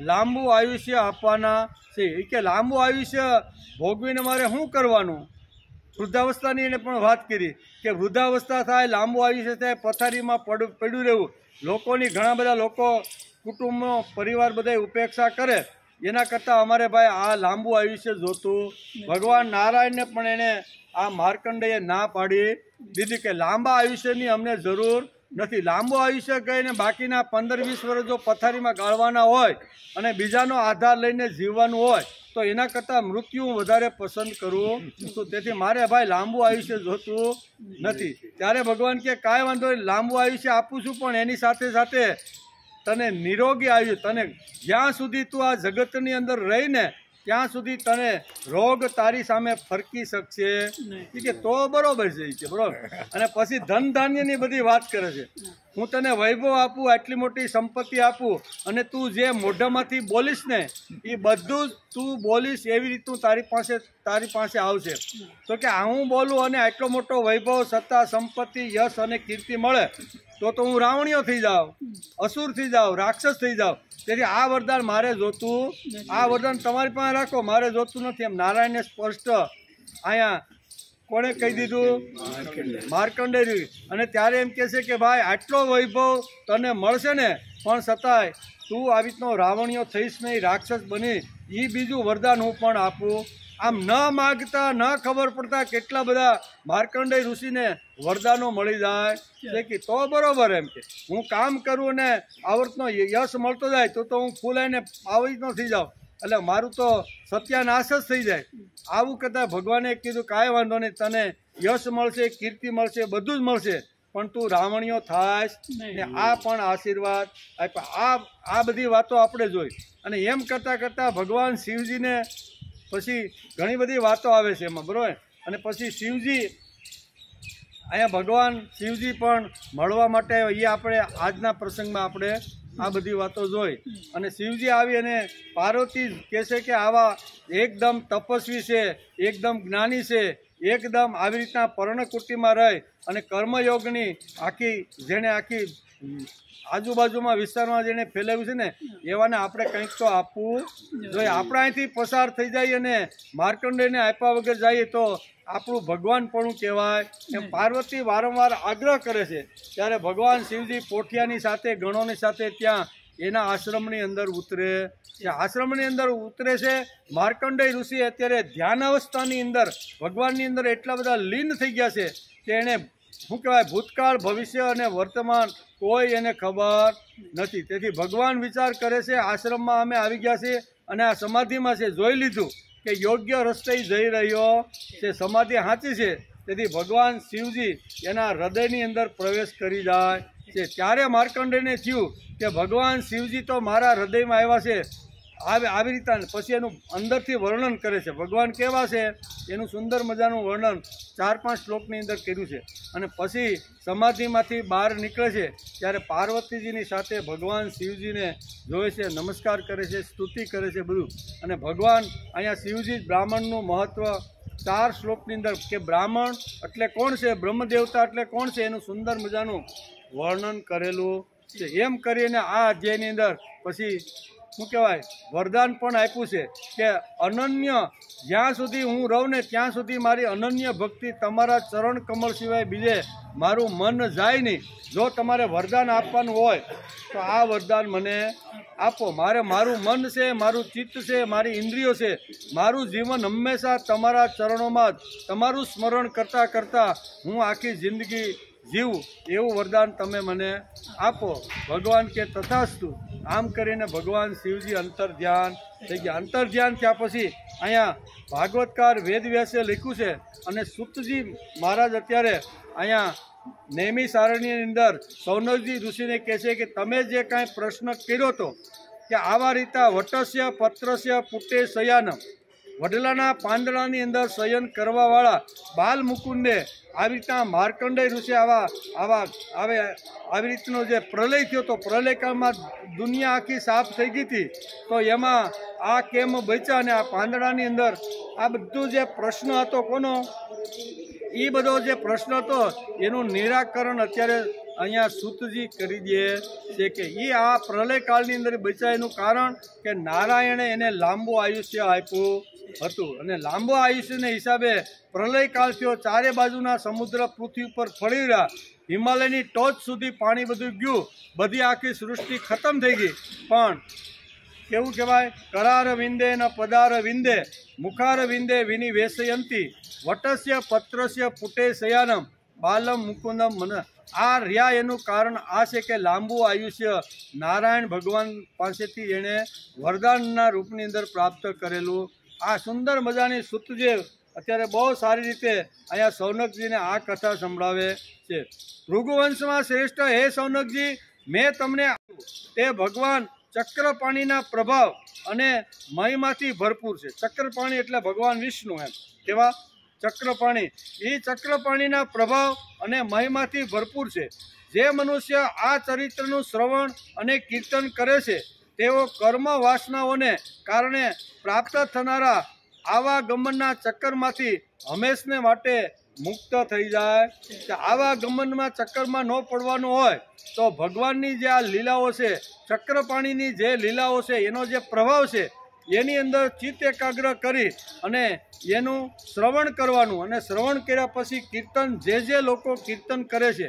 લાંબુ આયુષ્ય આપવાના છીએ. કે લાંબુ આયુષ્ય ભોગવીને મારે શું કરવાનું. વૃદ્ધાવસ્થાની એને પણ વાત કરી કે વૃદ્ધાવસ્થા થાય, લાંબુ આયુષ્ય થાય, પથારીમાં પડ્યું રહેવું. લોકોની ઘણા બધા લોકો કુટુંબનો પરિવાર બધા ઉપેક્ષા કરે, એના કરતાં અમારે ભાઈ આ લાંબુ આયુષ્ય જોતું. ભગવાન નારાયણને પણ એણે આ માર્કંડેયે ના પાડી દીધી કે લાંબા આયુષ્યની અમને જરૂર નથી. લાંબુ આયુષ્ય કહીને બાકીના 15-20 વર્ષ જો પથારીમાં ગાળવાના હોય અને બીજાનો આધાર લઈને જીવવાનું હોય તો એના કરતાં મૃત્યુ વધારે પસંદ કરું છું. તેથી મારે ભાઈ લાંબુ આયુષ્ય જોતું નથી. ત્યારે ભગવાન કે કાંઈ વાંધો નહીં, લાંબુ આયુષ્ય આપું છું, પણ એની સાથે સાથે તને નિરોગી આયુ, તને જ્યાં સુધી તું આ જગતની અંદર રહીને ત્યાં સુધી તને રોગ તારી સામે ફરકી શકશે કે તો બરોબર છે બરોબર. અને પછી ધન ધાન્યની બધી વાત કરે છે. હું તને વૈભવ આપું, આટલી મોટી સંપત્તિ આપું અને તું જે મોઢામાંથી બોલીશ ને એ બધું જ તું બોલીશ એવી રીતનું તારી પાસે આવશે. તો કે હું બોલું અને આટલો મોટો વૈભવ, સત્તા, સંપત્તિ, યશ અને કીર્તિ મળે તો હું રાવણીઓ થઈ જાઉં, અસુર થઈ જાઉં, રાક્ષસ થઈ જાઉં. તેથી આ વરદાન મારે જોતું, આ વરદાન તમારી પાસે રાખો, મારે જોતું નથી. એમ નારાયણને સ્પષ્ટ અહીંયા કોણે કહી દીધું? માર્કંડેય. અને ત્યારે એમ કહે છે કે ભાઈ આટલો વૈભવ તને મળશે ને પણ છતાંય તું આવી રીતનો રાવણીઓ થઈશ નહીં, રાક્ષસ બની, એ બીજું વરદાન હું પણ આપું. આમ ન માગતા ન ખબર પડતા કેટલા બધા માર્કંડેય ઋષિને વરદાનો મળી જાય છે કે તો બરોબર. એમ કે હું કામ કરું ને આવર્તનો યશ મળતો જાય તો હું ફૂલાઈને આવી ન થઈ જાઉં, એટલે મારું તો સત્યાનાશ જ થઈ જાય. આવું કરતાં ભગવાને કીધું કાંઈ વાંધો નહીં, તને યશ મળશે, કીર્તિ મળશે, બધું જ મળશે, પણ તું રાવણીઓ થાશ ને આ પણ આશીર્વાદ આપ્યા. આ બધી વાતો આપણે જોઈ. અને એમ કરતાં ભગવાન શિવજીને પછી ઘણી બધી વાતો આવે છે એમાં બરોબર અને પછી શિવજી અહીંયા ભગવાન શિવજી પણ મળવા માટે એ આપણે આજના પ્રસંગમાં આપણે આ બધી વાતો જોઈ અને શિવજી આવી અને પાર્વતી કહે છે કે આવા એકદમ તપસ્વી છે, એકદમ જ્ઞાની છે, એકદમ આવી રીતના પર્ણકુટીમાં રહી અને કર્મયોગની જેણે આખી આજુબાજુમાં વિસ્તારમાં જેને ફેલાવ્યું છે ને એવાને આપણે કંઈક તો આપવું જોઈએ. આપણે અહીંથી પસાર થઈ જઈએ અને માર્કંડેયને આપ્યા વગર જઈએ તો આપણું ભગવાનપણું કહેવાય. એમ પાર્વતી વારંવાર આગ્રહ કરે છે ત્યારે ભગવાન શિવજી પોઠિયાની સાથે ગણોની સાથે ત્યાં એના આશ્રમની અંદર ઉતરે છે. આશ્રમની અંદર ઉતરે છે. માર્કંડેય ઋષિ અત્યારે ધ્યાન અવસ્થાની અંદર ભગવાનની અંદર એટલા બધા લીન થઈ ગયા છે કે એણે શું કહેવાય ભૂતકાળ, ભવિષ્ય અને વર્તમાન કોઈ એને ખબર નથી. તેથી ભગવાન વિચાર કરે છે આશ્રમમાં અમે આવી ગયા છીએ અને આ સમાધિમાં છે, જોઈ લીધું કે યોગ્ય રસ્તે જઈ રહ્યો છે, સમાધિ સાચી છે. તેથી ભગવાન શિવજી એના હૃદયની અંદર પ્રવેશ કરી જાય છે. ત્યારે માર્કંડેયને થયું કે ભગવાન શિવજી તો મારા હૃદયમાં આવ્યા છે આવી રીતે. પછી એનું અંદરથી વર્ણન કરે છે ભગવાન કેવા છે એનું સુંદર મજાનું વર્ણન 4-5 શ્લોકની અંદર કર્યું છે. અને પછી સમાધિમાંથી બહાર નીકળે છે ત્યારે પાર્વતીજીની સાથે ભગવાન શિવજીને જોવે છે, નમસ્કાર કરે છે, સ્તુતિ કરે છે બધું. અને ભગવાન અહીંયા શિવજી બ્રાહ્મણનું મહત્ત્વ 4 શ્લોકની અંદર કે બ્રાહ્મણ એટલે કોણ છે, બ્રહ્મદેવતા એટલે કોણ છે એનું સુંદર મજાનું વર્ણન કરેલું છે. એમ કરીને આ અધ્યાયની અંદર પછી શું કહેવાય વરદાન પણ આપ્યું છે કે અનન્ય જ્યાં સુધી હું રહું ને ત્યાં સુધી મારી અનન્ય ભક્તિ તમારા ચરણ કમળ સિવાય બીજે મારું મન જાય નહીં. જો તમારે વરદાન આપવાનું હોય તો આ વરદાન મને આપો. મારું મન છે, મારું ચિત્ત છે, મારી ઇન્દ્રિયો છે, મારું જીવન હંમેશા તમારા ચરણોમાં જ તમારું સ્મરણ કરતાં કરતાં હું આખી જિંદગી જીવું એવું વરદાન તમે મને આપો. ભગવાન કે તથાસ્તુ. આમ કરીને ભગવાન શિવજી અંતર ધ્યાન થઈ ગયા. અંતર ધ્યાન થયા પછી અહીંયા ભાગવતકાર વેદવ્યાસે લખ્યું છે અને સૂતજી મહારાજ અત્યારે અહીંયા નેમિ સારણીની અંદર સૌનકજી ઋષિને કહે છે કે તમે જે કાંઈ પ્રશ્ન કર્યો હતો કે આવા રીતે વટસ્ય પત્રસ્ય પુટે શયાનમ, વડલાના પાંદડાની અંદર શયન કરવાવાળા બાલ મુકુંદે આવી રીતના માર્કંડેય ઋષિ આવી રીતનો જે પ્રલય થયો તો પ્રલયકાળમાં દુનિયા આખી સાફ થઈ ગઈ હતી તો એમાં આ કેમ બચ્યા અને આ પાંદડાની અંદર આ બધું જે પ્રશ્ન હતો કોનો એ બધો જે પ્રશ્ન હતો એનું નિરાકરણ અત્યારે અહીંયા સૂતજી કરી દે છે કે એ આ પ્રલયકાળની અંદર બચ્યા એનું કારણ કે નારાયણે એને લાંબુ આયુષ્ય આપ્યું હતું અને લાંબો આયુષ્યને હિસાબે પ્રલયકાળ થયો. ચારે બાજુના સમુદ્ર પૃથ્વી ઉપર ફળી રહ્યા, હિમાલયની ટોચ સુધી પાણી બધું ગયું, બધી આખી સૃષ્ટિ ખતમ થઈ ગઈ. પણ કેવું કહેવાય કરાર વિંદે ન પદાર વિંદે મુખાર વિંદે વિની વેસયંતી વટસ્ય પત્રસ્ય પુટે શયાનમ બાલમ મુકુંદમ મન. આ રહ્યા એનું કારણ આ છે કે લાંબુ આયુષ્ય નારાયણ ભગવાન પાસેથી એણે વરદાનના રૂપની અંદર પ્રાપ્ત કરેલું. આ સુંદર મજાની સૂતજી અત્યારે બહુ સારી રીતે અહીંયા સૌનકજીને આ કથા સંભળાવે છે. ભૃગુવંશમાં શ્રેષ્ઠ હે સૌનકજી, મેં તમને તે ભગવાન ચક્રપાણીના પ્રભાવ અને મયમાંથી ભરપૂર છે. ચક્રપાણી એટલે ભગવાન વિષ્ણુ એમ કેવા ચક્રપાણી. એ ચક્રપાણીના પ્રભાવ અને મયમાંથી ભરપૂર છે. જે મનુષ્ય આ ચરિત્રનું શ્રવણ અને કીર્તન કરે છે તેઓ કર્મ વાસનાઓને કારણે પ્રાપ્ત થનારા આવા ગમનના ચક્કરમાંથી હંમેશને માટે મુક્ત થઈ જાય. આવા ગમનમાં ચક્કરમાં ન પડવાનું હોય તો ભગવાનની જે આ લીલાઓ છે, ચક્રપાણીની જે લીલાઓ છે, એનો જે પ્રભાવ છે એની અંદર ચિત્ત એકાગ્ર કરી અને એનું શ્રવણ કરવાનું. અને શ્રવણ કર્યા પછી કીર્તન જે લોકો કીર્તન કરે છે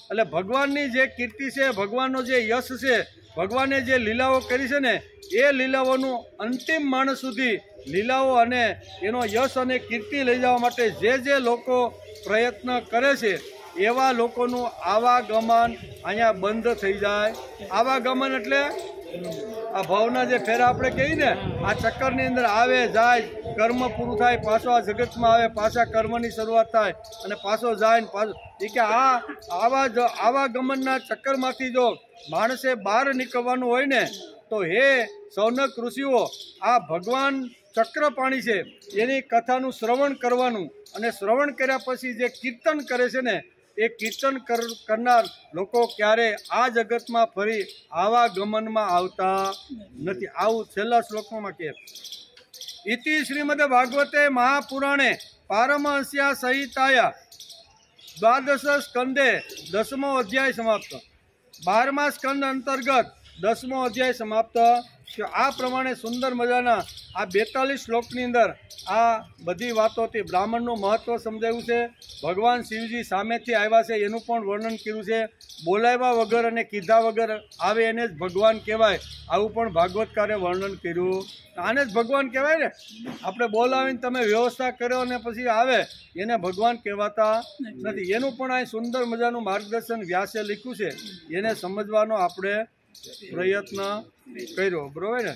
એટલે ભગવાનની જે કીર્તિ છે, ભગવાનનો જે યશ છે, ભગવાને જે લીલાઓ કરી છે ને એ લીલાઓનું અંતિમ માણસ સુધી લીલાઓ અને એનો યશ અને કીર્તિ લઈ જવા માટે જે લોકો પ્રયત્ન કરે છે એવા લોકોનું આવાગમન અહીંયા બંધ થઈ જાય. આવાગમન એટલે આ ભાવના જે ફેરા આપણે કહીએ ને આ ચક્કરની અંદર આવે જાય, કર્મ પૂરું થાય, પાછો આ જગતમાં આવે, પાછા કર્મની શરૂઆત થાય અને પાછો જાય ને પાછો એ કે આવાગમનના ચક્કરમાંથી જો માણસે બહાર નીકળવાનું હોય ને તો હે સૌનક ઋષિઓ, આ ભગવાન ચક્રપાણી છે એની કથાનું શ્રવણ કરવાનું, અને શ્રવણ કર્યા પછી જે કીર્તન કરે છે ને એ કીર્તન કરનાર લોકો ક્યારે આ જગતમાં ફરી આવા ગમનમાં આવતા નથી. આવું છેલ્લા શ્લોકમાં કહે. ઇતિ શ્રીમદ ભાગવતે મહાપુરાણે પારમહંસ્યા સહિતાયા દ્વાદશ સ્કંદે 10મો અધ્યાય સમાપ્ત. 12મા સ્કંદ અંતર્ગત 10મો અધ્યાય સમાપ્ત. આ પ્રમાણે સુંદર મજાના આ 42 શ્લોકની અંદર આ બધી વાતોથી બ્રાહ્મણનું મહત્ત્વ સમજાવ્યું છે. ભગવાન શિવજી સામેથી આવ્યા છે એનું પણ વર્ણન કર્યું છે. બોલાવ્યા વગર અને કીધા વગર આવે એને જ ભગવાન કહેવાય, આવું પણ ભાગવતકારે વર્ણન કર્યું. આને જ ભગવાન કહેવાય ને. આપણે બોલાવીને તમે વ્યવસ્થા કરો અને પછી આવે એને ભગવાન કહેવાતા નથી. એનું પણ આ સુંદર મજાનું માર્ગદર્શન વ્યાસે લખ્યું છે, એને સમજવાનો આપણે પ્રયત્ન કર્યો. બરોબર ને.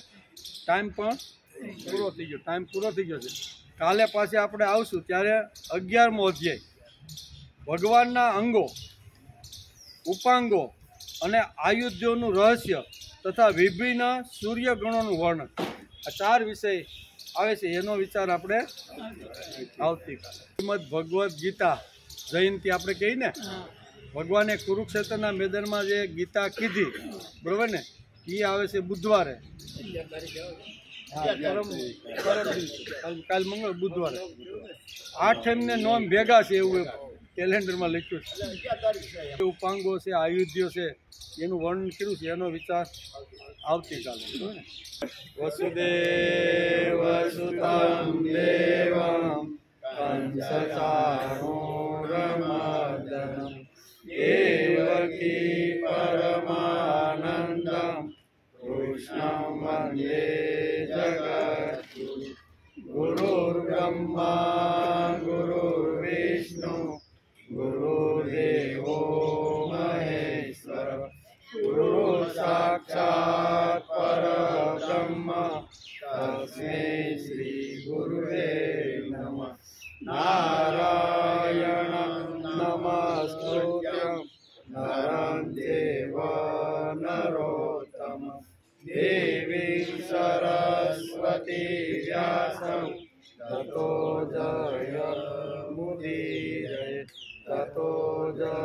ટાઈમ પણ પૂરો થઈ ગયો છે. કાલે પાછે આપણે આવશું ત્યારે 11મો અધ્યાય ભગવાનના અંગો, ઉપાંગો અને આયુધ્યોનું રહસ્ય તથા વિભિન્ન સૂર્યગણોનું વર્ણન, આ 4 વિષય આવે છે. એનો વિચાર આપણે આવતીકાલે. શ્રીમદ ભગવદ્ ગીતા જયંતિ આપણે કહીએ ને, ભગવાને કુરુક્ષેત્રના મેદાનમાં જે ગીતા કીધી, બરોબર ને, એ આવે છે બુધવારે. કાલ મંગળ બુધવારે 8 ને 9 ભેગા છે એવું કેલેન્ડરમાં લખ્યું છે. ઉપાંગો છે, આયુધ્યો છે, એનું વર્ણન કર્યું છે. એનો વિચાર આવતીકાલે. વસુદેવ સુતં દેવં કંસચાણૂરમર્દનમ દેવકી પરમાનંદમ કૃષ્ણં વંદે જગદ્ગુરૂ. ગુરુર્બ્રહ્મા ગુરુર્વિષ્ણુ ગુરુદેવો મહેશ્વર ગુરુ સાક્ષાત પરબ્રહ્મ તસ્મૈ શ્રી ગુરુવે નમઃ. નારાયણં નમસ્કૃત્યં નરં ચૈવ નરોત્તમં દેવીં સરસ્વતી વ્યાસં તતો જયમુદીરયે. તતો જય